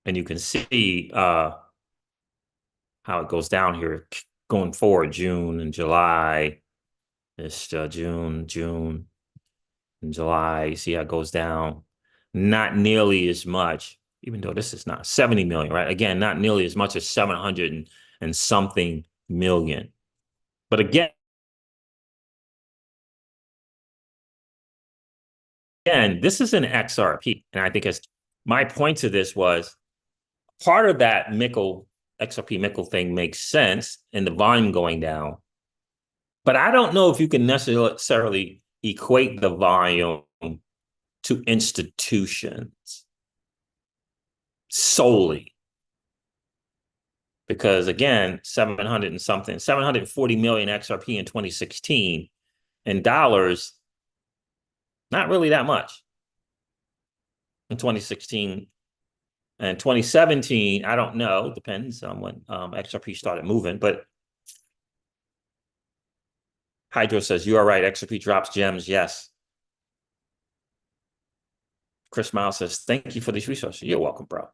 and you can see how it goes down here going forward. June and July, it's June and July. You see how it goes down, not nearly as much, even though this is not 70 million, right? Again, not nearly as much as 700 and something million. But again, this is an XRP. And I think as my point to this was part of that XRP Mickle thing makes sense in the volume going down. But I don't know if you can necessarily equate the volume to institutions solely. Because again, 740 million XRP in 2016 in dollars, not really that much. In 2016 and 2017, I don't know, depends on when XRP started moving, but Hydro says, you are right, XRP drops gems, yes. Chris Miles says, thank you for these resources. You're welcome, bro.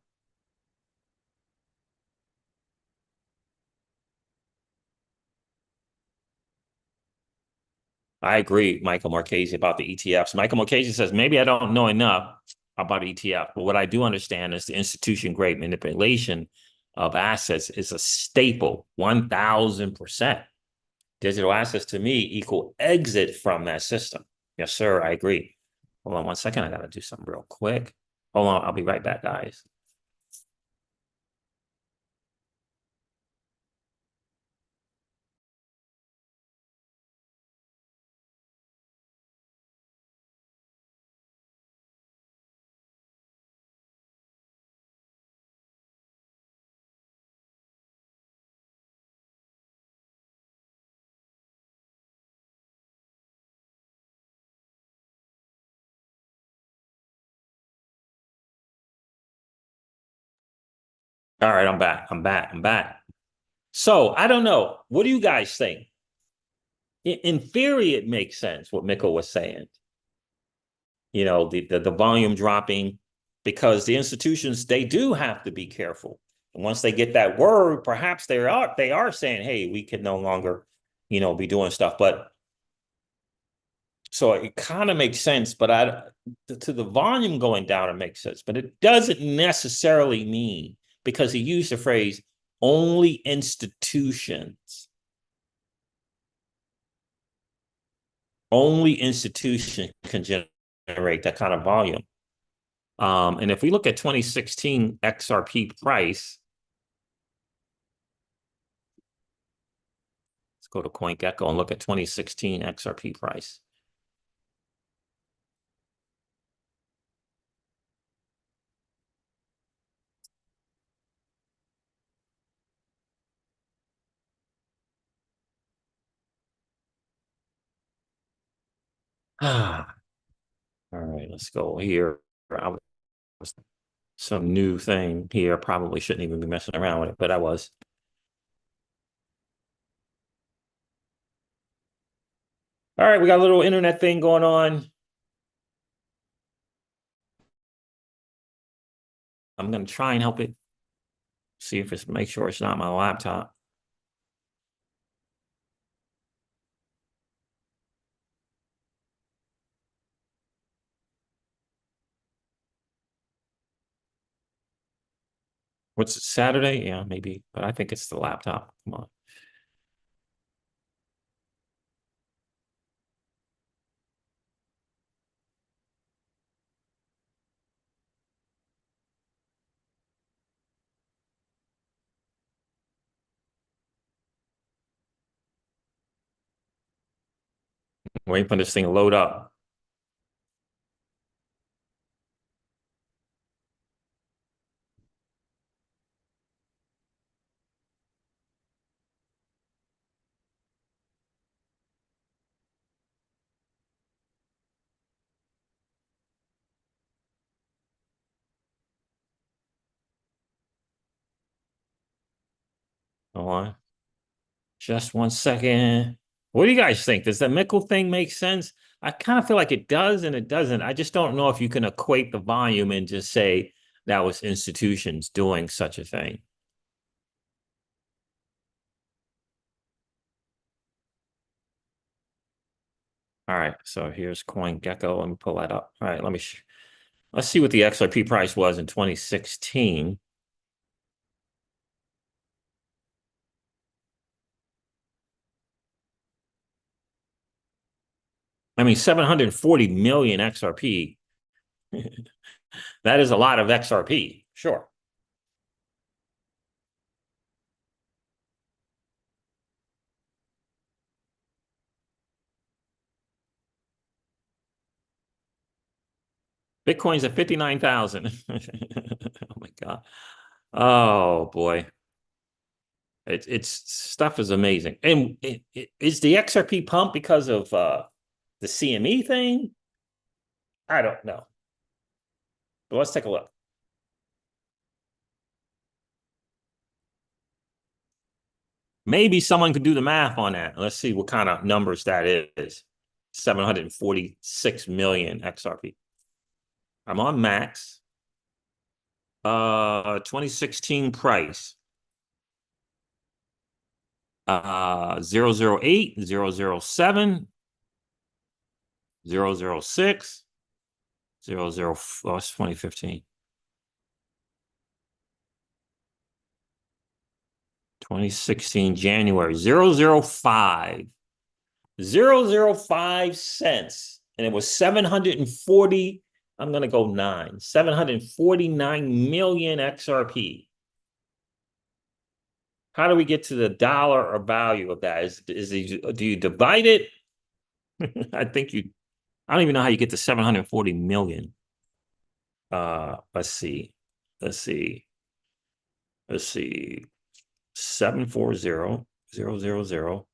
I agree, Michael Marchese, about the ETFs. Michael Marchese says, maybe I don't know enough about ETF, but what I do understand is the institution-grade manipulation of assets is a staple, 1,000%. Digital assets to me equal exit from that system. Yes, sir, I agree. Hold on 1 second. I got to do something real quick. Hold on. I'll be right back, guys. All right, I'm back. So I don't know. What do you guys think? In theory, it makes sense what Mikkel was saying. The volume dropping, because the institutions, they do have to be careful. And once they get that word, perhaps they are saying, hey, we can no longer, be doing stuff. But so it kind of makes sense, but to the volume going down, it makes sense. But it doesn't necessarily mean, because he used the phrase only institutions. Only institution can generate that kind of volume. And if we look at 2016 XRP price, let's go to CoinGecko and look at 2016 XRP price. All right, let's go here. Some new thing here. Probably shouldn't even be messing around with it, but I was. All right, we got a little internet thing going on. I'm going to try and help it. See if it's, make sure it's not my laptop. What's it, Saturday? Yeah, maybe, but I think it's the laptop. Come on. Waiting for this thing to load up. Hold on. Just 1 second. What do you guys think? Does the Mickle thing make sense? I kind of feel like it does and it doesn't. I just don't know if you can equate the volume and just say that was institutions doing such a thing. All right, so here's CoinGecko. Let me pull that up. All right, let's see what the XRP price was in 2016. I mean, 740 million XRP. That is a lot of XRP, sure. Bitcoin's at 59,000. Oh my God. Oh boy. It's stuff is amazing. And is the XRP pump because of the CME thing? I don't know. But let's take a look. Maybe someone could do the math on that. Let's see what kind of numbers that is. 746 million XRP. I'm on max. 2016 price. 008, 007, 006, 00, oh, it's 2015. 2016 January, 005. 005 cents. And it was 740, I'm going to go 749 million XRP. How do we get to the dollar or value of that? Do you divide it? I think I don't even know how you get to 740 million. Let's see. 740 000 000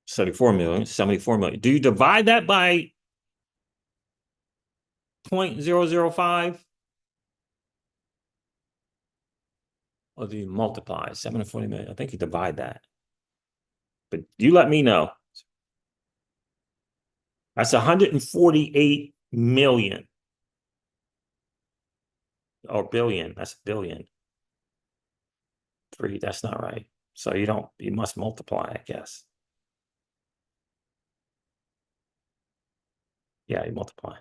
74 million. Do you divide that by 0.005? Or do you multiply 740 million? I think you divide that. But you let me know. That's 148 million. Or billion. That's a billion. 3, that's not right. So you must multiply, I guess. Yeah, you multiply.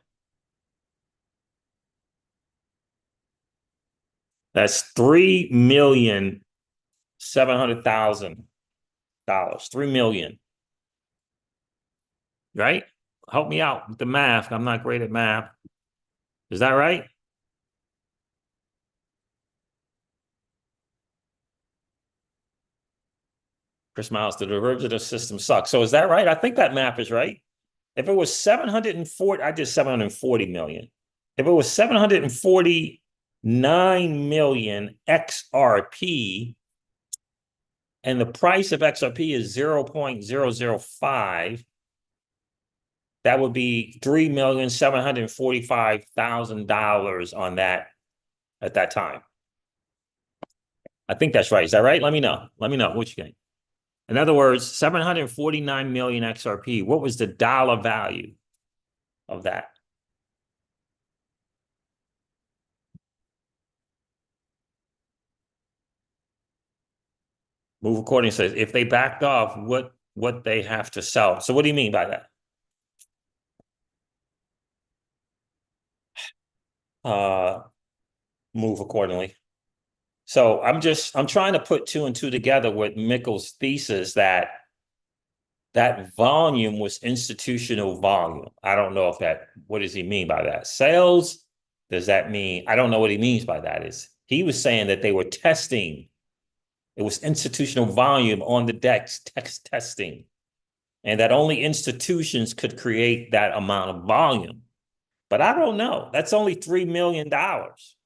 That's $3,700,000. 3 million. Right? Help me out with the math. I'm not great at math. Is that right? Chris Miles, the derivative system sucks. So is that right? I think that math is right. If it was 740, I did 740 million. If it was 749 million XRP, and the price of XRP is 0.005, that would be $3,745,000 on that at that time. I think that's right. Is that right? Let me know. Let me know what you think. In other words, 749 million XRP. What was the dollar value? of that. Move accordingly says if they backed off, what they have to sell. So what do you mean by that? Move accordingly. So I'm trying to put two and two together with Mikkel's thesis that volume was institutional volume. I don't know what does he mean by that? Sales? Does that mean, I don't know what he means by that. He was saying that they were testing. It was institutional volume on the DEX testing, and that only institutions could create that amount of volume. But I don't know. That's only $3 million. It's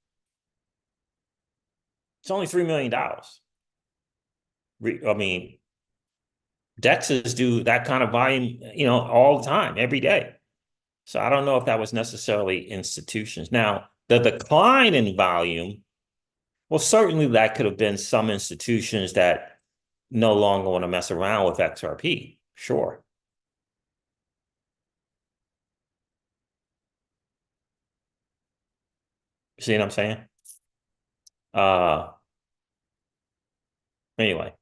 only $3 million. I mean, DEXs do that kind of volume, all the time, every day. So I don't know if that was necessarily institutions. Now, the decline in volume, well, certainly that could have been some institutions that no longer want to mess around with XRP. Sure. See what I'm saying? Anyway.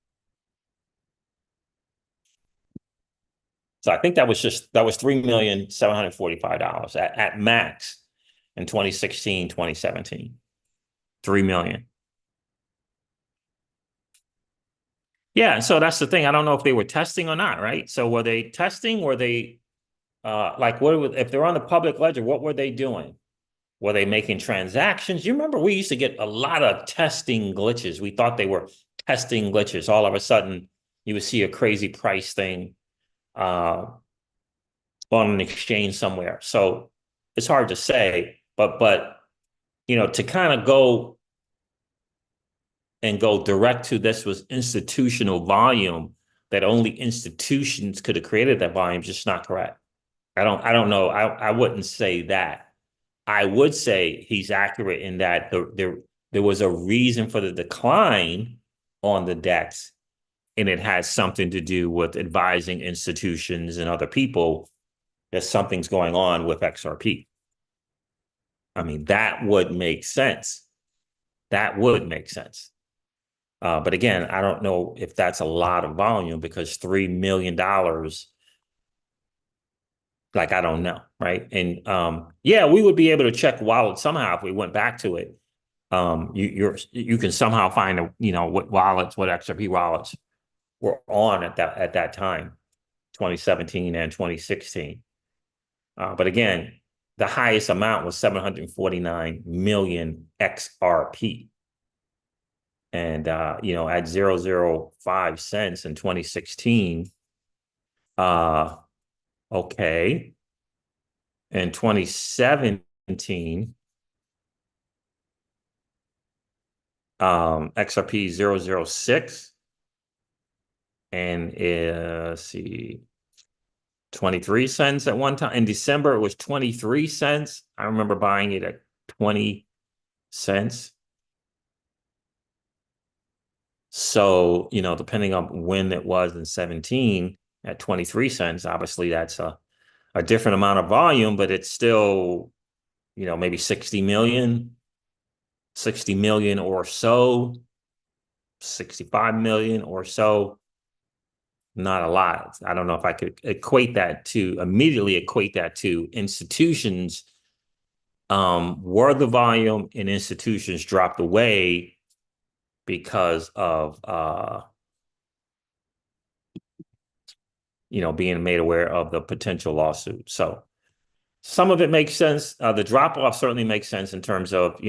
So I think that was $3,745,000 at max in 2016, 2017. 3 million. Yeah, so that's the thing. I don't know if they were testing or not, right? So were they testing? Were they if they're on the public ledger, what were they doing? Were they making transactions? You remember we used to get a lot of testing glitches. We thought they were testing glitches. All of a sudden, you would see a crazy price thing on an exchange somewhere. So it's hard to say, but to kind of go direct to this was institutional volume, that only institutions could have created that volume, just not correct. I don't know. I wouldn't say that. I would say he's accurate in that there was a reason for the decline on the DEX, and it has something to do with advising institutions and other people that something's going on with XRP. I mean, that would make sense. That would make sense. But again, I don't know if that's a lot of volume, because $3 million, I don't know, right? And yeah, we would be able to check wallet somehow if we went back to it. You can somehow find what XRP wallets were on at that time, 2017 and 2016. But again, the highest amount was 749 million XRP. And at 0.005 cents in 2016, okay. In 2017, XRP 0.006, and let's see, 23 cents at one time. In December, it was 23 cents. I remember buying it at 20 cents. So, depending on when it was in 17, at 23 cents, obviously that's a different amount of volume, but it's still, maybe 60 million or so, 65 million or so. Not a lot. I don't know if I could immediately equate that to institutions. Were the volume in institutions dropped away because of being made aware of the potential lawsuit. So some of it makes sense. The drop off certainly makes sense in terms of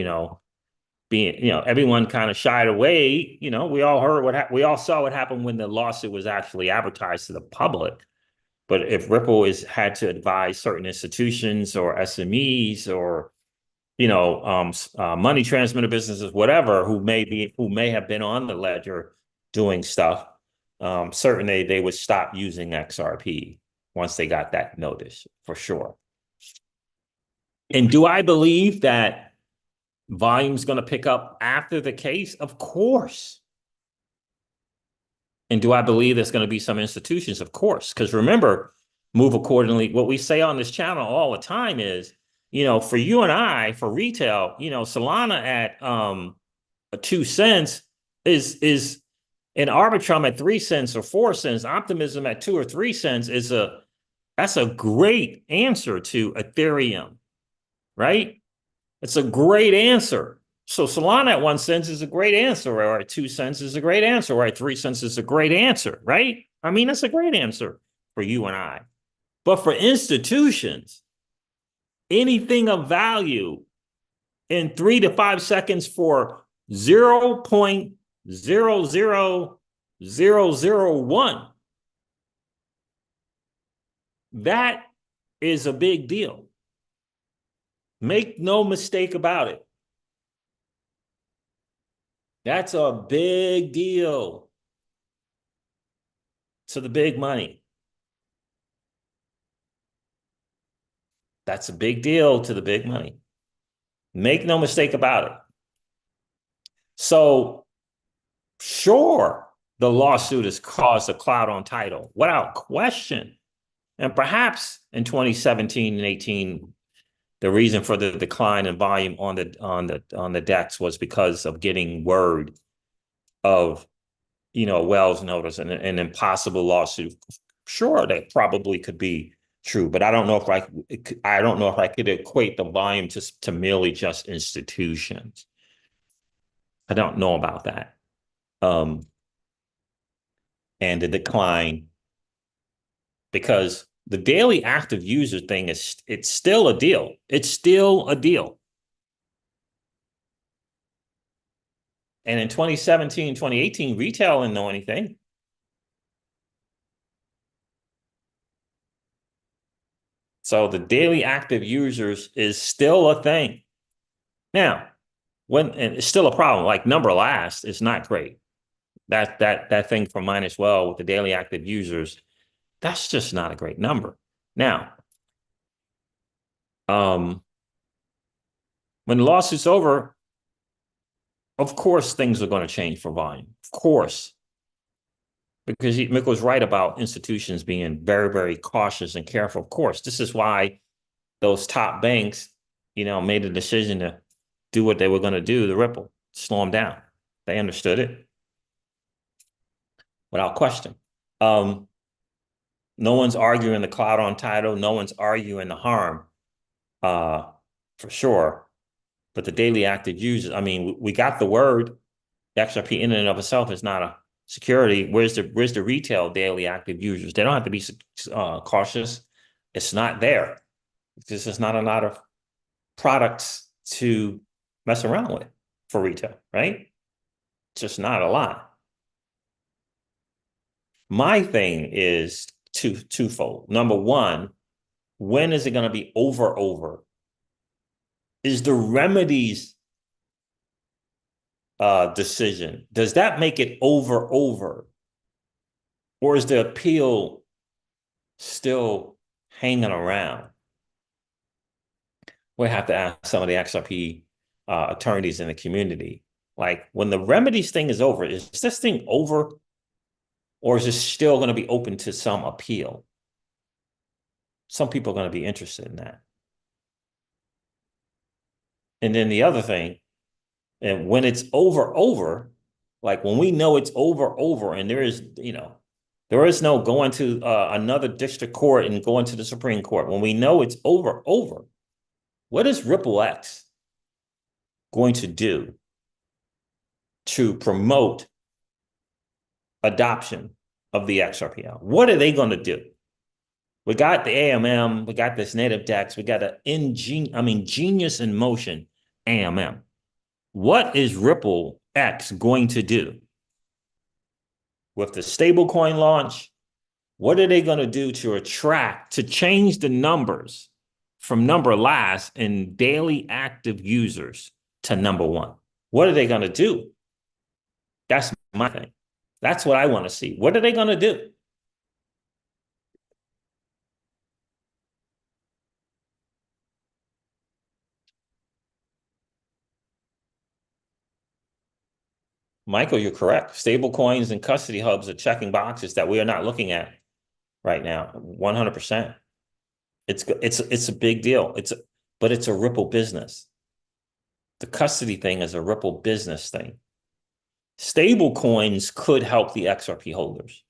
being everyone kind of shied away. We all heard we all saw what happened when the lawsuit was actually advertised to the public. But if Ripple had to advise certain institutions or SMEs or money transmitter businesses, whatever, who may have been on the ledger doing stuff, certainly they would stop using XRP once they got that notice, for sure. And do I believe that volume's going to pick up after the case? Of course. And do I believe there's going to be some institutions? Of course. Because remember, move accordingly. What we say on this channel all the time is, for you and I, for retail, Solana at 2 cents is an Arbitrum at 3 cents or 4 cents, Optimism at 2 or 3 cents that's a great answer to Ethereum, right? It's a great answer. So Solana at 1 cent is a great answer, or at 2 cents is a great answer, or at 3 cents is a great answer, right? I mean, that's a great answer for you and I. But for institutions, anything of value in 3 to 5 seconds for 0.00001, that is a big deal. Make no mistake about it. That's a big deal to the big money. That's a big deal to the big money. Make no mistake about it. So, sure, the lawsuit has caused a cloud on title, without question. And perhaps in 2017 and 18, the reason for the decline in volume on the DEX was because of getting word of, Wells notice and an impossible lawsuit. Sure, that probably could be true, but I don't know if I could equate the volume to merely just institutions. I don't know about that. And the decline, because the daily active user thing it's still a deal. It's still a deal. And in 2017, 2018, retail didn't know anything. So the daily active users is still a thing. Now, and it's still a problem. Like number last is not great. That thing for mine as well with the daily active users, that's just not a great number. Now, when the lawsuit's over, of course things are going to change for volume. Of course. Because Mick was right about institutions being very, very cautious and careful. Of course, this is why those top banks, made a decision to do what they were going to do, the Ripple, slow them down. They understood it without question. No one's arguing the cloud on title. No one's arguing the harm, for sure. But the daily active users, I mean, we got the word. The XRP in and of itself is not a security. Where's the retail daily active users? They don't have to be cautious. It's not there. This is not a lot of products to mess around with for retail, right? It's just not a lot. My thing is twofold. Number one, when is it going to be over? Is the remedies decision, does that make it over? Or is the appeal still hanging around? We have to ask some of the XRP attorneys in the community. Like, when the remedies thing is over, is this thing over? Or is it still going to be open to some appeal? Some people are going to be interested in that. And then the other thing, and when it's over, like when we know it's over, and there is no going to another district court and going to the Supreme Court. When we know it's over, what is Ripple X going to do to promote adoption of the XRP? What are they going to do? We got the AMM, we got this native DEX, we got genius in motion AMM. What is Ripple X going to do with the stablecoin launch? What are they going to do to change the numbers from number last in daily active users to number one? What are they going to do? That's my thing. That's what I want to see. What are they going to do? Michael, you're correct. Stable coins and custody hubs are checking boxes that we are not looking at, right now, 100%. It's a big deal. But it's a Ripple business. The custody thing is a Ripple business thing. Stable coins could help the XRP holders.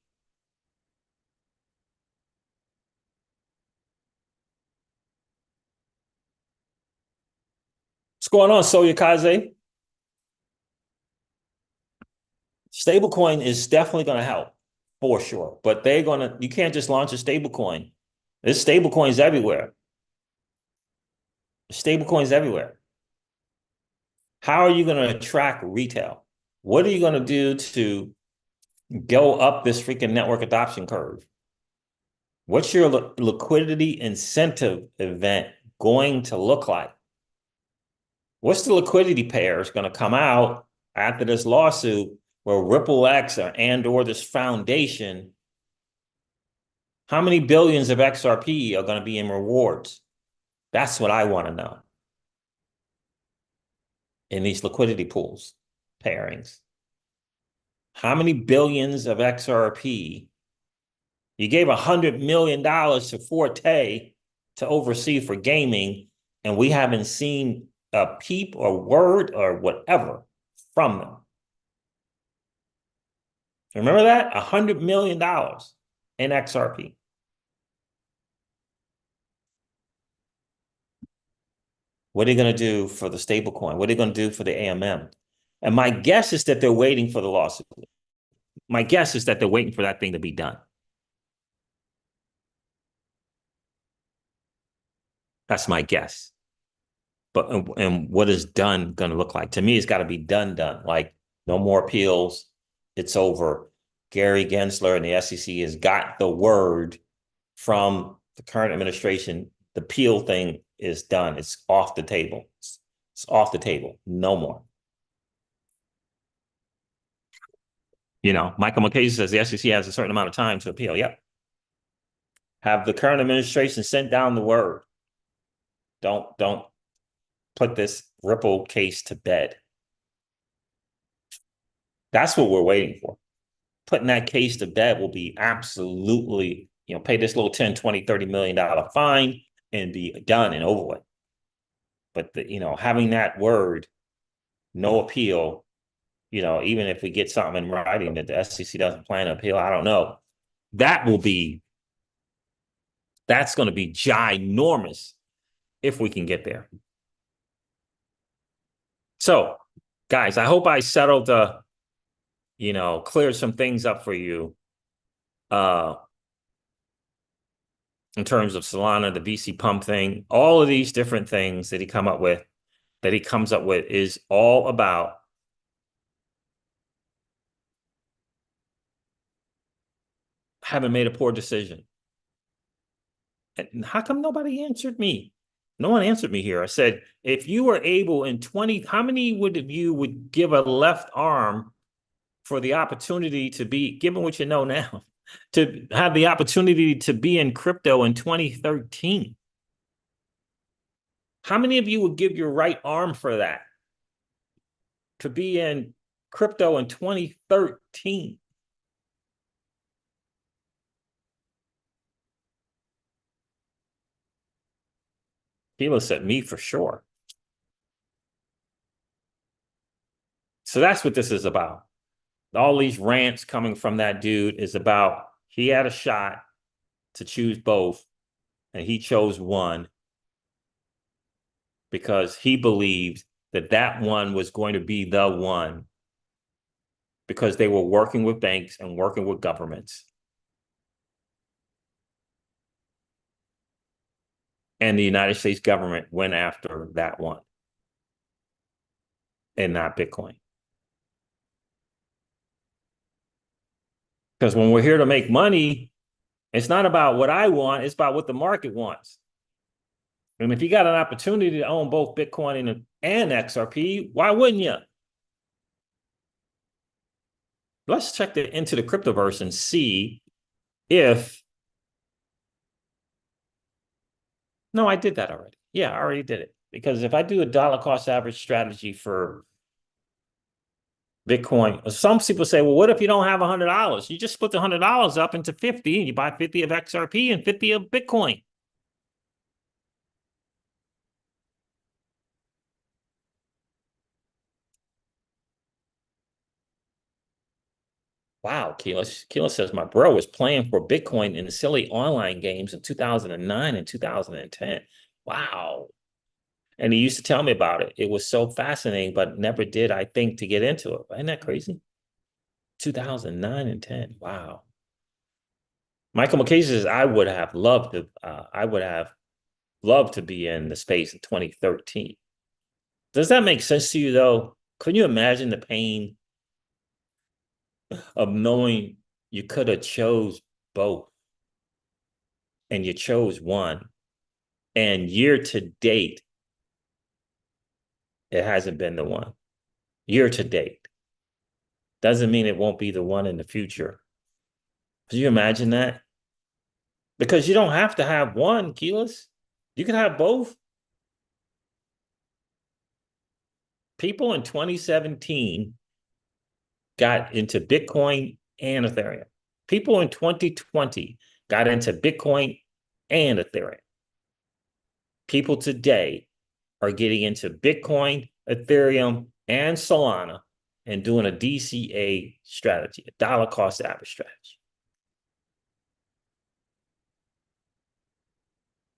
What's going on, Soyakaze? Stablecoin is definitely going to help for sure, but you can't just launch a stablecoin. There's stablecoins everywhere. Stablecoins everywhere. How are you going to attract retail? What are you going to do to go up this freaking network adoption curve? What's your liquidity incentive event going to look like? What's the liquidity pairs going to come out after this lawsuit where Ripple X or this foundation, how many billions of XRP are going to be in rewards? That's what I want to know. In these liquidity pools, pairings. How many billions of XRP? You gave $100 million to Forte to oversee for gaming, and we haven't seen a peep or word or whatever from them. Remember that? $100 million in XRP. What are they going to do for the stablecoin? What are they going to do for the AMM? And my guess is that they're waiting for the lawsuit. My guess is that they're waiting for that thing to be done. That's my guess. But and what is done going to look like? To me, it's got to be done. Like no more appeals. It's over. Gary Gensler and the SEC has got the word from the current administration. The appeal thing is done. It's off the table. It's off the table. No more. You know, Michael McKay says the SEC has a certain amount of time to appeal. Yep. Have the current administration sent down the word. Don't put this Ripple case to bed. That's what we're waiting for. Putting that case to bed will be absolutely, pay this little 10, 20, $30 million fine and be done and over with. But, having that word, no appeal, even if we get something in writing that the SEC doesn't plan to appeal, I don't know. That's going to be ginormous if we can get there. So, guys, I hope I settled cleared some things up for you in terms of Solana, the VC pump thing, all of these different things that he comes up with is all about having made a poor decision. And how come nobody answered me? No one answered me here. I said, if you were able in 20, how many of you would give a left arm for the opportunity to be, given what you know now, to have the opportunity to be in crypto in 2013? How many of you would give your right arm for that? To be in crypto in 2013? People said me for sure. So that's what this is about. All these rants coming from that dude is about he had a shot to choose both, and he chose one because he believed that one was going to be the one because they were working with banks and working with governments. And the United States government went after that one and not Bitcoin. Because when we're here to make money, it's not about what I want, it's about what the market wants. And if you got an opportunity to own both Bitcoin and XRP, why wouldn't you? Let's check into the cryptoverse and see if... No, I did that already. Yeah, I already did it. Because if I do a dollar cost average strategy for Bitcoin. Some people say, well, what if you don't have $100? You just split the $100 up into 50 and you buy 50 of XRP and 50 of Bitcoin. Wow, Keelis. Keelis says, my bro was playing for Bitcoin in silly online games in 2009 and 2010. Wow. And he used to tell me about it. It was so fascinating, but never did I think to get into it. Isn't that crazy? 2009 and 10. Wow. Michael McKay says, I would have loved to be in the space in 2013. Does that make sense to you though? Can you imagine the pain of knowing you could have chose both and you chose one, and year to date, it hasn't been the one. Year to date. Doesn't mean it won't be the one in the future. Can you imagine that? Because you don't have to have one, Keelis. You can have both. People in 2017 got into Bitcoin and Ethereum. People in 2020 got into Bitcoin and Ethereum. People today are getting into Bitcoin, Ethereum, and Solana and doing a DCA strategy, a dollar cost average strategy.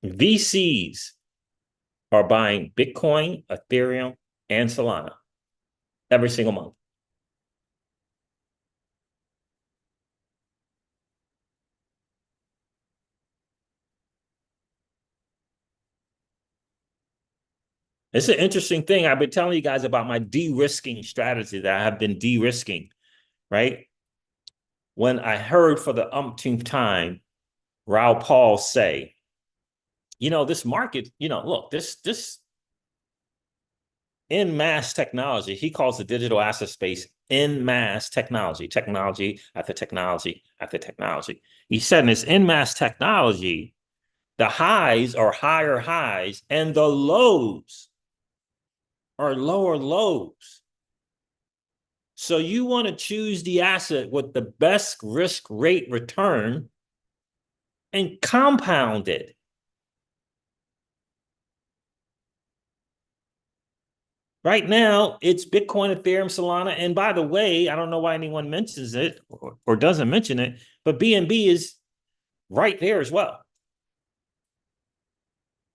VCs are buying Bitcoin, Ethereum, and Solana every single month. It's an interesting thing. I've been telling you guys about my de-risking strategy that I have been de-risking, right? When I heard for the umpteenth time Raoul Pal say, this market, look, this in mass technology, he calls the digital asset space in mass technology, technology after technology after technology. He said in this in mass technology, the highs are higher highs and the lows are lower lows. So you want to choose the asset with the best risk rate return and compound it. Right now, it's Bitcoin, Ethereum, Solana. And by the way, I don't know why anyone mentions it or doesn't mention it, but BNB is right there as well.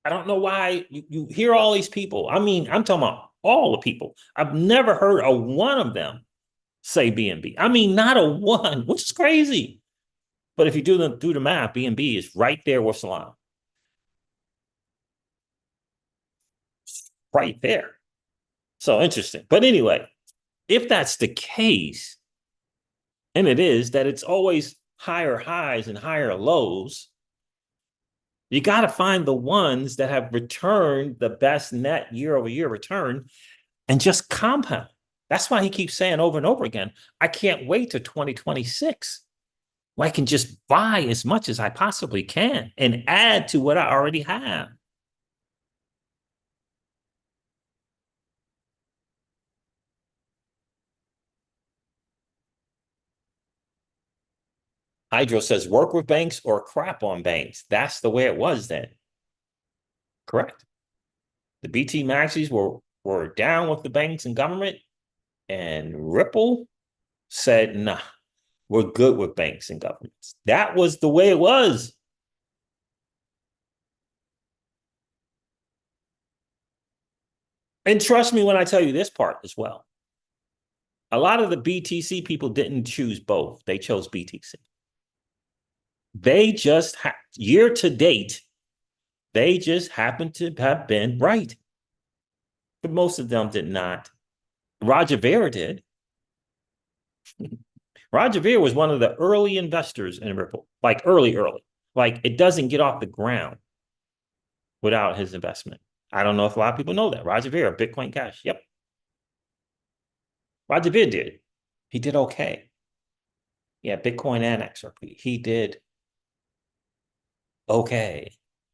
I don't know why you hear all these people. I mean, I'm talking about all the people. I've never heard a one of them say BNB. I mean, not a one, which is crazy. But if you do the math, BNB is right there with Solana. Right there. So interesting. But anyway, if that's the case, and it is that it's always higher highs and higher lows, you got to find the ones that have returned the best net year over year return and just compound. That's why he keeps saying over and over again, I can't wait to 2026. I can just buy as much as I possibly can and add to what I already have. Hydro says, work with banks or crap on banks. That's the way it was then. Correct. The BT Maxis were down with the banks and government, and Ripple said, nah, we're good with banks and governments. That was the way it was. And trust me when I tell you this part as well. A lot of the BTC people didn't choose both. They chose BTC. They just, year to date, they just happened to have been right. But most of them did not. Roger Ver did. Roger Ver was one of the early investors in Ripple, like early. Like it doesn't get off the ground without his investment. I don't know if a lot of people know that. Roger Ver, Bitcoin Cash. Yep. Roger Ver did. He did okay. Yeah, Bitcoin and XRP. He did okay.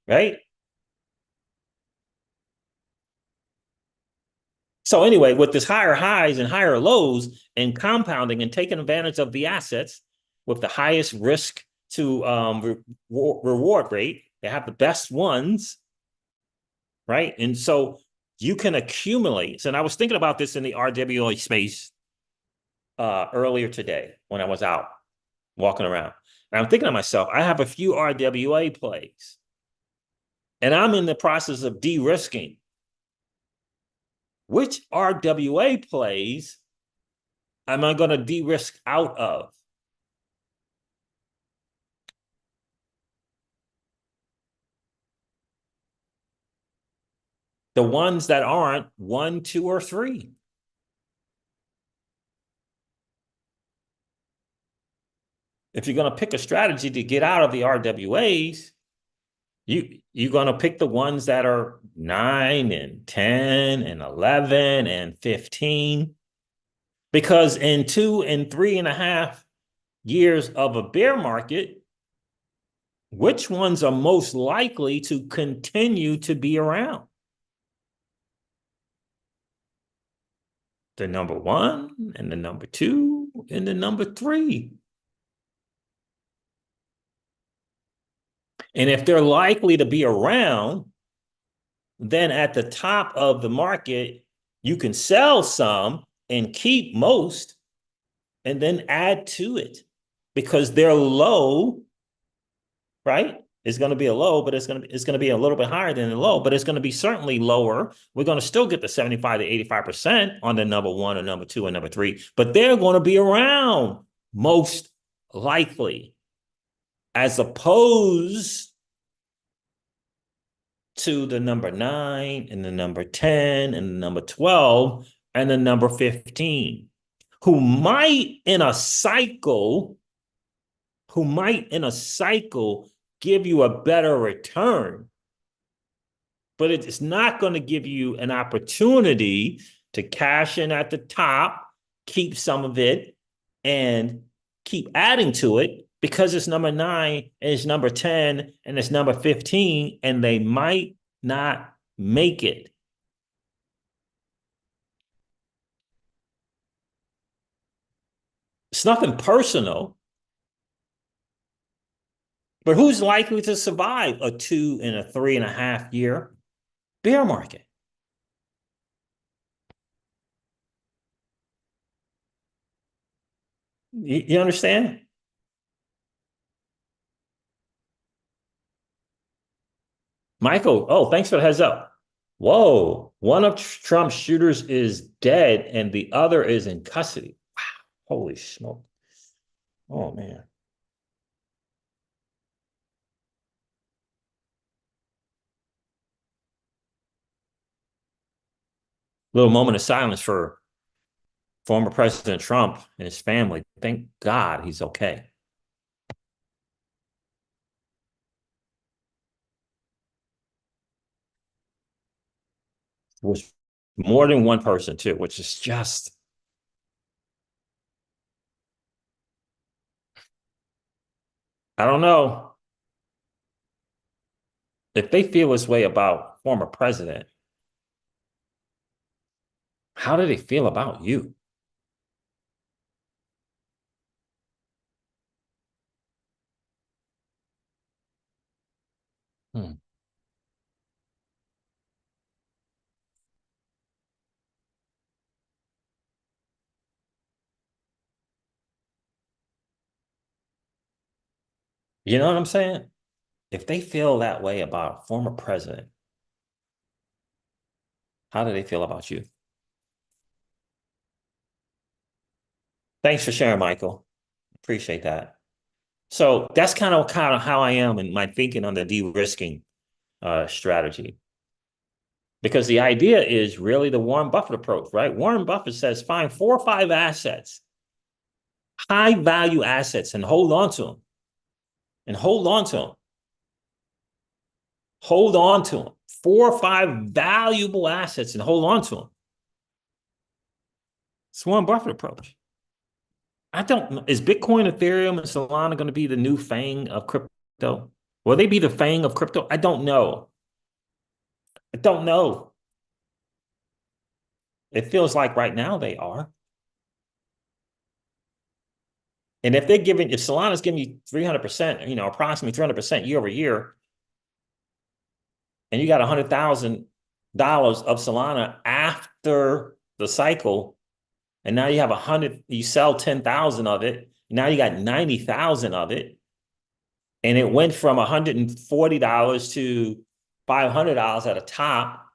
Right? So anyway, with this higher highs and higher lows and compounding and taking advantage of the assets with the highest risk to reward rate, they have the best ones, right? And so you can accumulate. So, and I was thinking about this in the RWA space earlier today when I was out walking around. And I'm thinking to myself, I have a few RWA plays, and I'm in the process of de-risking. Which RWA plays am I going to de-risk out of? The ones that aren't 1, 2, or 3. If you're going to pick a strategy to get out of the RWAs, you're going to pick the ones that are 9 and 10 and 11 and 15. Because in 2 and 3.5 years of a bear market, which ones are most likely to continue to be around? The number 1 and the number 2 and the number 3. And if they're likely to be around, then at the top of the market, you can sell some and keep most and then add to it because they're low, right? It's going to be a low, but it's going to be a little bit higher than the low, but it's going to be certainly lower. We're going to still get the 75 to 85% on the number 1 and number 2 and number 3, but they're going to be around most likely, as opposed to the number 9 and the number 10 and the number 12 and the number 15, who might in a cycle give you a better return, but it's not going to give you an opportunity to cash in at the top, keep some of it, and keep adding to it because it's number 9 and it's number 10 and it's number 15, and they might not make it. It's nothing personal, but who's likely to survive a 2 and a 3.5 year bear market? You understand? Michael, oh, thanks for the heads up. Whoa, one of Trump's shooters is dead and the other is in custody. Wow, holy smoke. Oh, man. Little moment of silence for former President Trump and his family. Thank God he's okay. It was more than one person, too, which is just... I don't know. If they feel this way about former president, how do they feel about you? Hmm. You know what I'm saying? If they feel that way about a former president, how do they feel about you? Thanks for sharing, Michael. Appreciate that. So that's kind of how I am in my thinking on the de-risking strategy. Because the idea is really the Warren Buffett approach, right? Warren Buffett says, find 4 or 5 assets, high value assets, and hold on to them. And hold on to them. Hold on to them. 4 or 5 valuable assets and hold on to them. It's Warren Buffett approach. I don't know. Is Bitcoin, Ethereum, and Solana going to be the new FANG of crypto? Will they be the FANG of crypto? I don't know. I don't know. It feels like right now they are. And if Solana's giving you 300%, approximately 300% year over year, and you got $100,000 of Solana after the cycle, and now you have you sell 10,000 of it, now you got 90,000 of it, and it went from $140 to $500 at a top,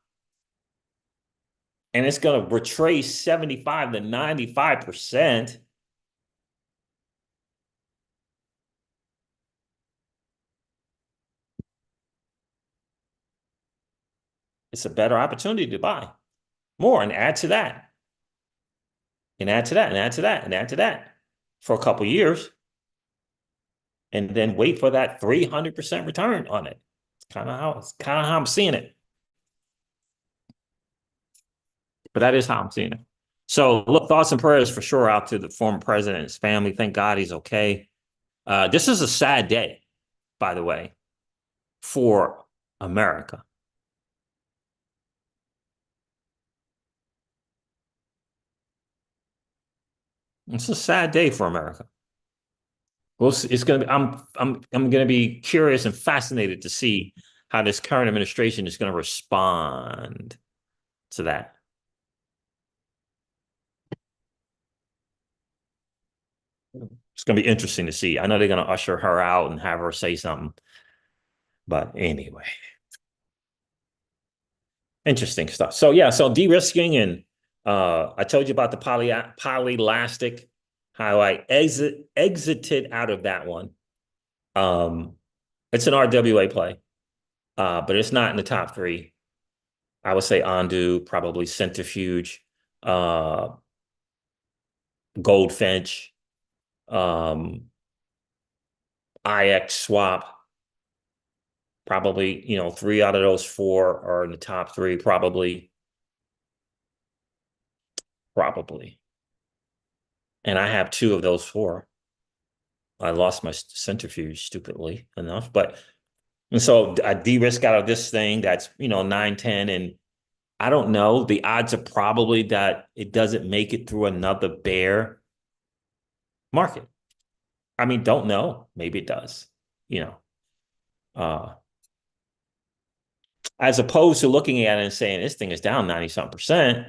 and it's going to retrace 75 to 95%. It's a better opportunity to buy more and add to that, and add to that, and add to that, and add to that for a couple of years, and then wait for that 300% return on it. It's kind of how I'm seeing it. But that is how I'm seeing it. So look, thoughts and prayers for sure out to the former president and his family. Thank God he's okay. This is a sad day, by the way, for America. It's a sad day for America. Well, it's going to be. I'm going to be curious and fascinated to see how this current administration is going to respond to that. It's going to be interesting to see. I know they're going to usher her out and have her say something, but anyway, interesting stuff. So yeah, so de-risking, and I told you about the polylastic, how I exited out of that one. It's an RWA play, but it's not in the top three. I would say Ondu, probably Centrifuge, Goldfinch, IX swap. Probably, 3 out of those 4 are in the top 3, probably. And I have 2 of those 4. I lost my Centrifuge, stupidly enough, and so I de-risk out of this thing that's, 9, 10, and I don't know. The odds are probably that it doesn't make it through another bear market. I mean, don't know. Maybe it does, as opposed to looking at it and saying this thing is down 90-something%,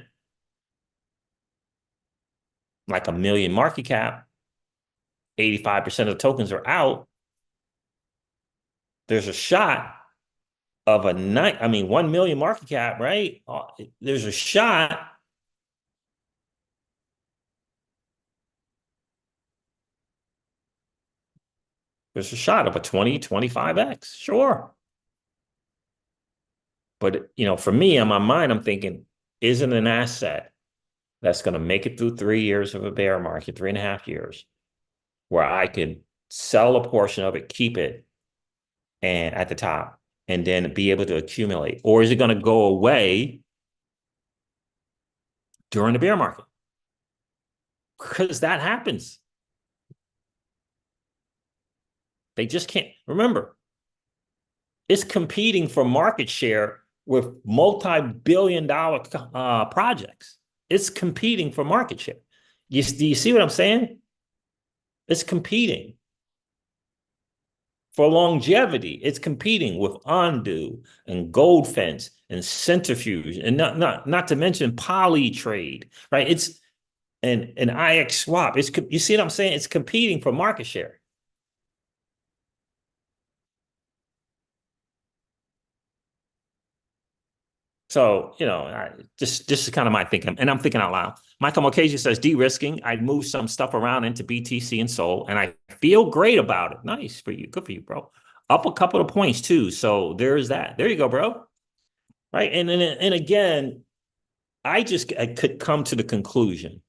like $1 million market cap, 85% of the tokens are out. There's a shot of 1 million market cap, right? There's a shot. There's a shot of a 20, 25x, sure. But, for me, in my mind, I'm thinking, isn't an asset that's going to make it through 3 years of a bear market, 3.5 years, where I could sell a portion of it, keep it, and at the top, and then be able to accumulate? Or is it going to go away during the bear market? Because that happens. They just can't. Remember, it's competing for market share with multi-billion-dollar projects. It's competing for market share. Do you see what I'm saying? It's competing for longevity. It's competing with Ondu and Goldfinch and Centrifuge, and not to mention Polytrade, right? It's an IX swap. You see what I'm saying? It's competing for market share. So, this is kind of my thinking, and I'm thinking out loud. Michael Mulcahy says, de-risking, I moved some stuff around into BTC and SOL, and I feel great about it. Nice for you. Good for you, bro. Up a couple of points, too. So there's that. There you go, bro. Right? And again, I could come to the conclusion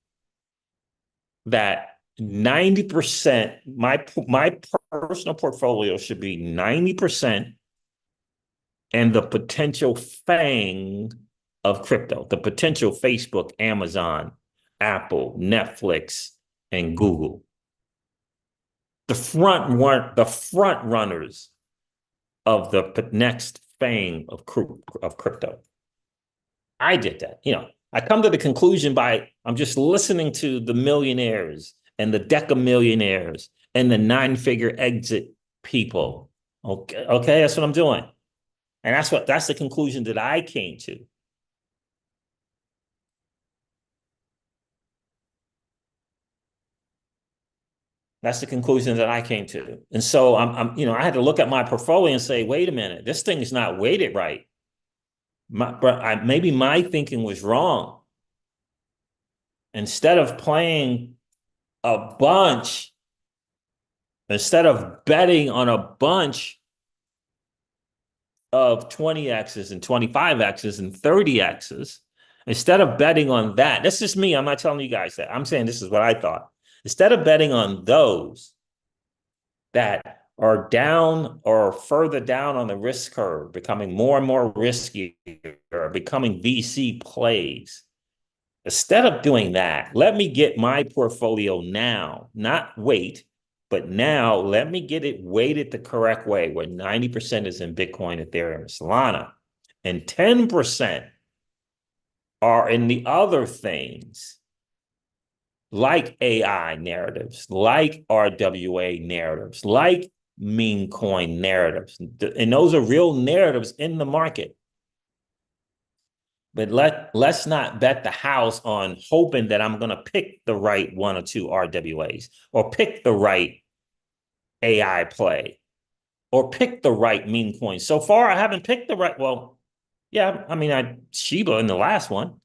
that 90%, my personal portfolio should be 90%, and the potential FANG of crypto, the potential Facebook, Amazon, Apple, Netflix, and Google. The front runners of the next FANG of crypto. I did that, I come to the conclusion I'm just listening to the millionaires and the deca millionaires and the 9-figure exit people. Okay, that's what I'm doing. And that's the conclusion that I came to. That's the conclusion that I came to. And so I had to look at my portfolio and say, wait a minute, this thing is not weighted right. Maybe my thinking was wrong. Instead of playing a bunch, instead of betting on a bunch of 20Xs and 25Xs and 30Xs, instead of betting on that, that's just me. I'm not telling you guys that. I'm saying this is what I thought. Instead of betting on those that are down or further down on the risk curve, becoming more and more risky, or becoming VC plays, instead of doing that, let me get my portfolio now, not wait, but now let me get it weighted the correct way, where 90% is in Bitcoin, Ethereum, and Solana, and 10% are in the other things, like AI narratives, like RWA narratives, like meme coin narratives. And those are real narratives in the market. But let's not bet the house on hoping that I'm going to pick the right 1 or 2 RWAs, or pick the right AI play, or pick the right meme coin. So far, I haven't picked the right. Well, yeah, I mean, I Shiba in the last one.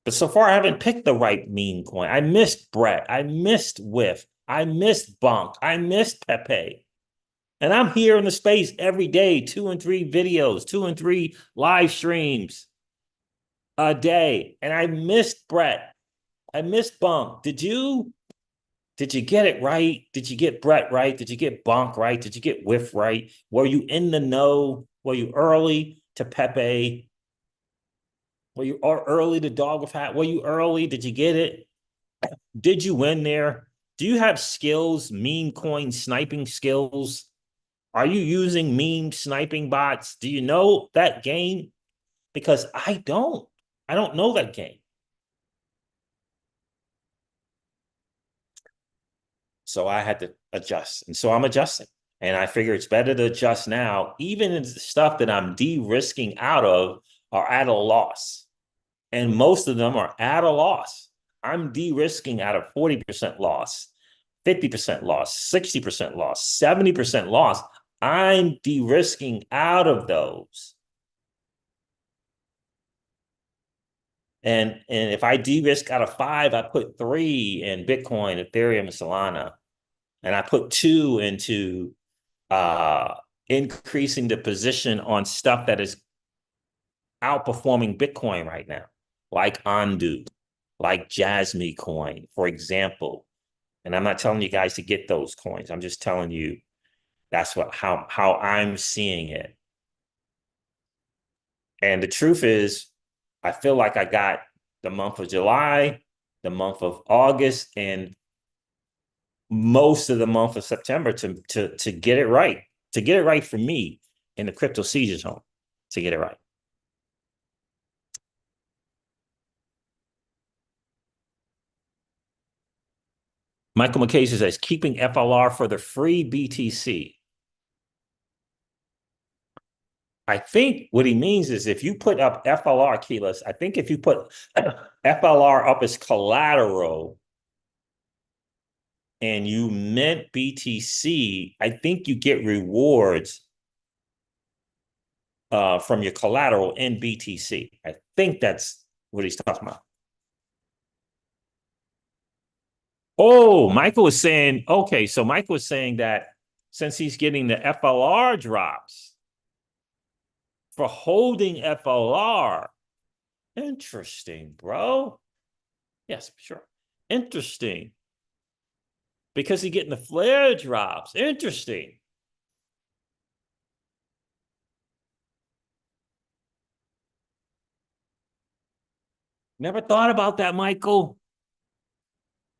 But so far, I haven't picked the right meme coin. I missed Brett. I missed Whiff. I missed Bonk. I missed Pepe. And I'm here in the space every day, 2 and 3 videos, 2 and 3 live streams a day. And I missed Brett. I missed Bonk. Did you get it right? Did you get Brett right? Did you get Bonk right? Did you get Whiff right? Were you in the know? Were you early to Pepe? Were you early to Dog with Hat? Were you early? Did you get it? Did you win there? Do you have skills, meme coin sniping skills? Are you using meme sniping bots? Do you know that game? Because I don't. I don't know that game. So I had to adjust. And so I'm adjusting. And I figure it's better to adjust now, even in the stuff that I'm de-risking out of are at a loss. And most of them are at a loss. I'm de-risking out of 40% loss, 50% loss, 60% loss, 70% loss. I'm de-risking out of those. And if I de-risk out of 5, I put 3 in Bitcoin, Ethereum, and Solana. And I put 2 into increasing the position on stuff that is outperforming Bitcoin right now, like Andu, like Jasmy coin, for example. And I'm not telling you guys to get those coins. I'm just telling you that's how I'm seeing it. And the truth is, I feel like I got the month of July, the month of August, and most of the month of September to get it right, for me in the crypto season zone, to get it right. Michael McKay says, keeping FLR for the free BTC. I think what he means is if you put up FLR, keyless, I think if you put FLR up as collateral and you mint BTC, I think you get rewards from your collateral in BTC. I think that's what he's talking about. Oh, Michael was saying, okay, so Michael was saying that since he's getting the FLR drops for holding FLR, interesting, bro. Yes, sure. Interesting. Because he's getting the flare drops. Interesting. Never thought about that, Michael.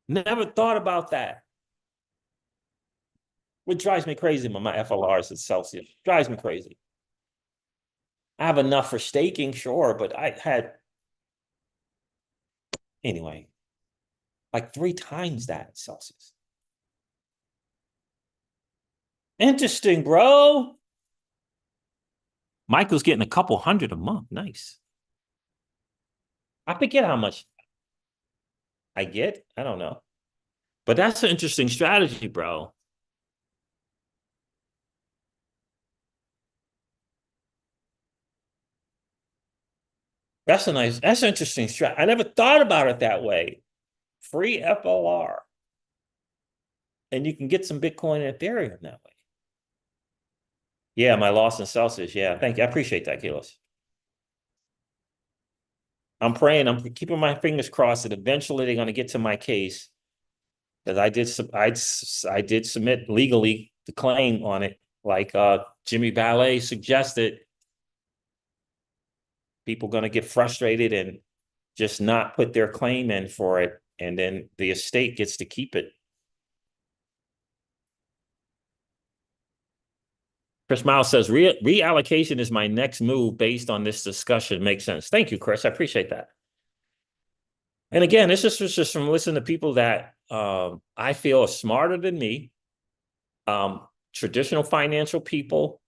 Never thought about that. What drives me crazy with my FLRs is Celsius. Drives me crazy. I have enough for staking, sure, but I had, anyway, like 3 times that Celsius. Interesting, bro. Michael's getting a couple hundred a month. Nice. I forget how much I get. I don't know. But that's an interesting strategy, bro. That's an interesting strategy. I never thought about it that way. Free FLR. And you can get some Bitcoin and Ethereum that way. Yeah, my loss in Celsius. Yeah, thank you. I appreciate that, Kilos. I'm praying. I'm keeping my fingers crossed that eventually they're going to get to my case. Because I did submit legally the claim on it, like Jimmy Ballet suggested. People going to get frustrated and just not put their claim in for it, and then the estate gets to keep it. Chris Miles says, reallocation is my next move based on this discussion. Makes sense. Thank you, Chris. I appreciate that. And again, this was just from listening to people that I feel are smarter than me, traditional financial people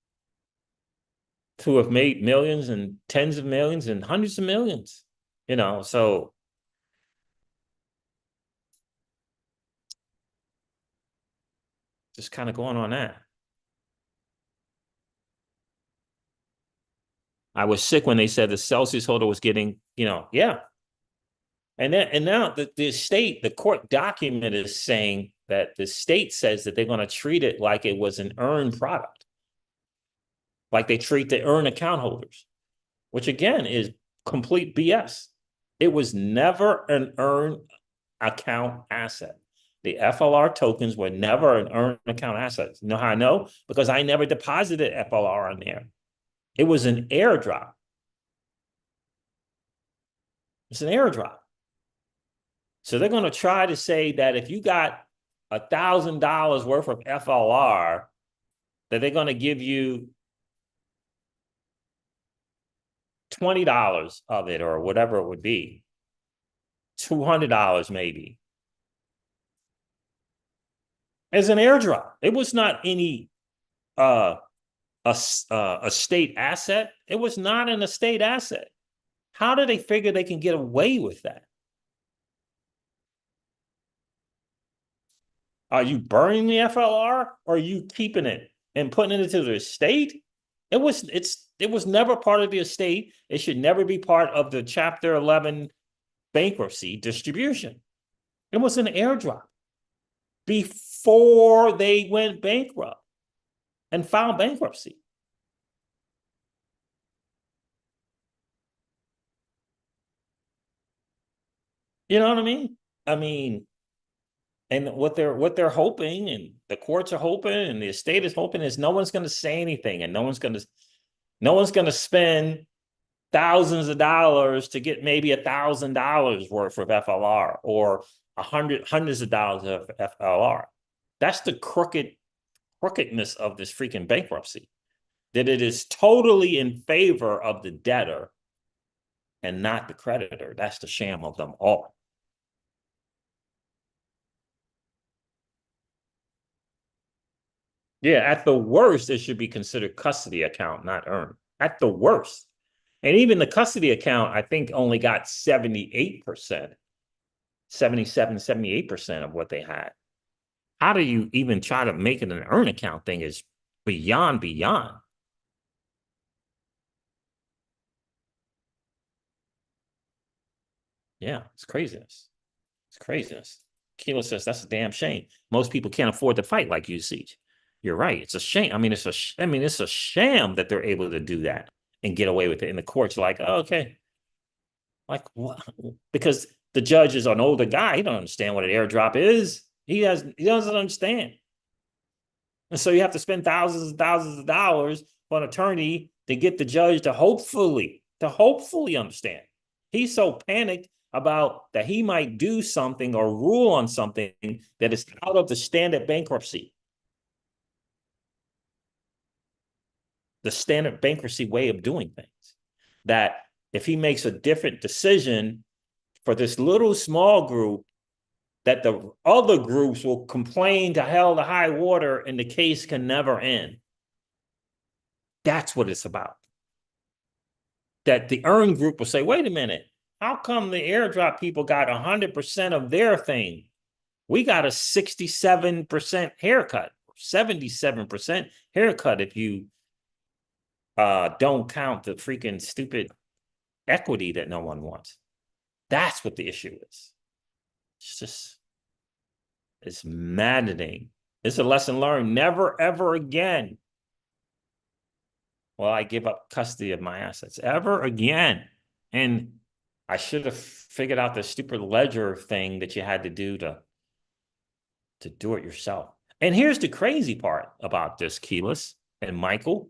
who have made millions and tens of millions and hundreds of millions, so just kind of going on that. I was sick when they said the Celsius holder was getting, yeah. And now the state, the court document is saying that the state says that they're going to treat it like it was an earned product, like they treat the earned account holders, which again is complete BS. It was never an earned account asset. The FLR tokens were never an earned account asset. You know how I know? Because I never deposited FLR on there. It was an airdrop. It's an airdrop. So they're going to try to say that if you got $1,000 worth of FLR, that they're going to give you $20 of it or whatever it would be. $200 maybe. As an airdrop. It was not any a state asset. It was not an estate asset. How do they figure they can get away with that? Are you burning the FLR or are you keeping it and putting it into the estate? It was never part of the estate. It should never be part of the Chapter 11 bankruptcy distribution. It was an airdrop before they went bankrupt and filed bankruptcy. You know what I mean? And what they're hoping, and the courts are hoping, and the estate is hoping, is no one's going to say anything, and no one's going to spend thousands of dollars to get maybe $1,000 worth of FLR or hundreds of dollars of FLR. That's the crookedness of this freaking bankruptcy, that it is totally in favor of the debtor and not the creditor. That's the sham of them all. Yeah, at the worst, it should be considered custody account, not earned. At the worst. And even the custody account, I think, only got 78%, 77, 78% of what they had. How do you even try to make it an earn account thing is beyond. Yeah, it's craziness. It's craziness. Kilo says that's a damn shame. Most people can't afford to fight like you, Siege. You're right. It's a shame. It's a sham that they're able to do that and get away with it. And the court's like, oh, okay. Like what? Because the judge is an older guy. He don't understand what an airdrop is. He doesn't understand. And so you have to spend thousands and thousands of dollars for an attorney to get the judge to hopefully understand. He's so panicked about that he might do something or rule on something that is out of the standard bankruptcy. The standard bankruptcy way of doing things. that if he makes a different decision for this little small group, that the other groups will complain to hell to high water and the case can never end. That's what it's about. That the earn group will say, wait a minute, how come the airdrop people got 100% of their thing? We got a 67% haircut, 77% haircut if you don't count the freaking stupid equity that no one wants. That's what the issue is. It's just, it's maddening. It's a lesson learned. Never, ever again will I give up custody of my assets. Ever again. And I should have figured out the stupid ledger thing that you had to do to do it yourself. And here's the crazy part about this, Keyless and Michael.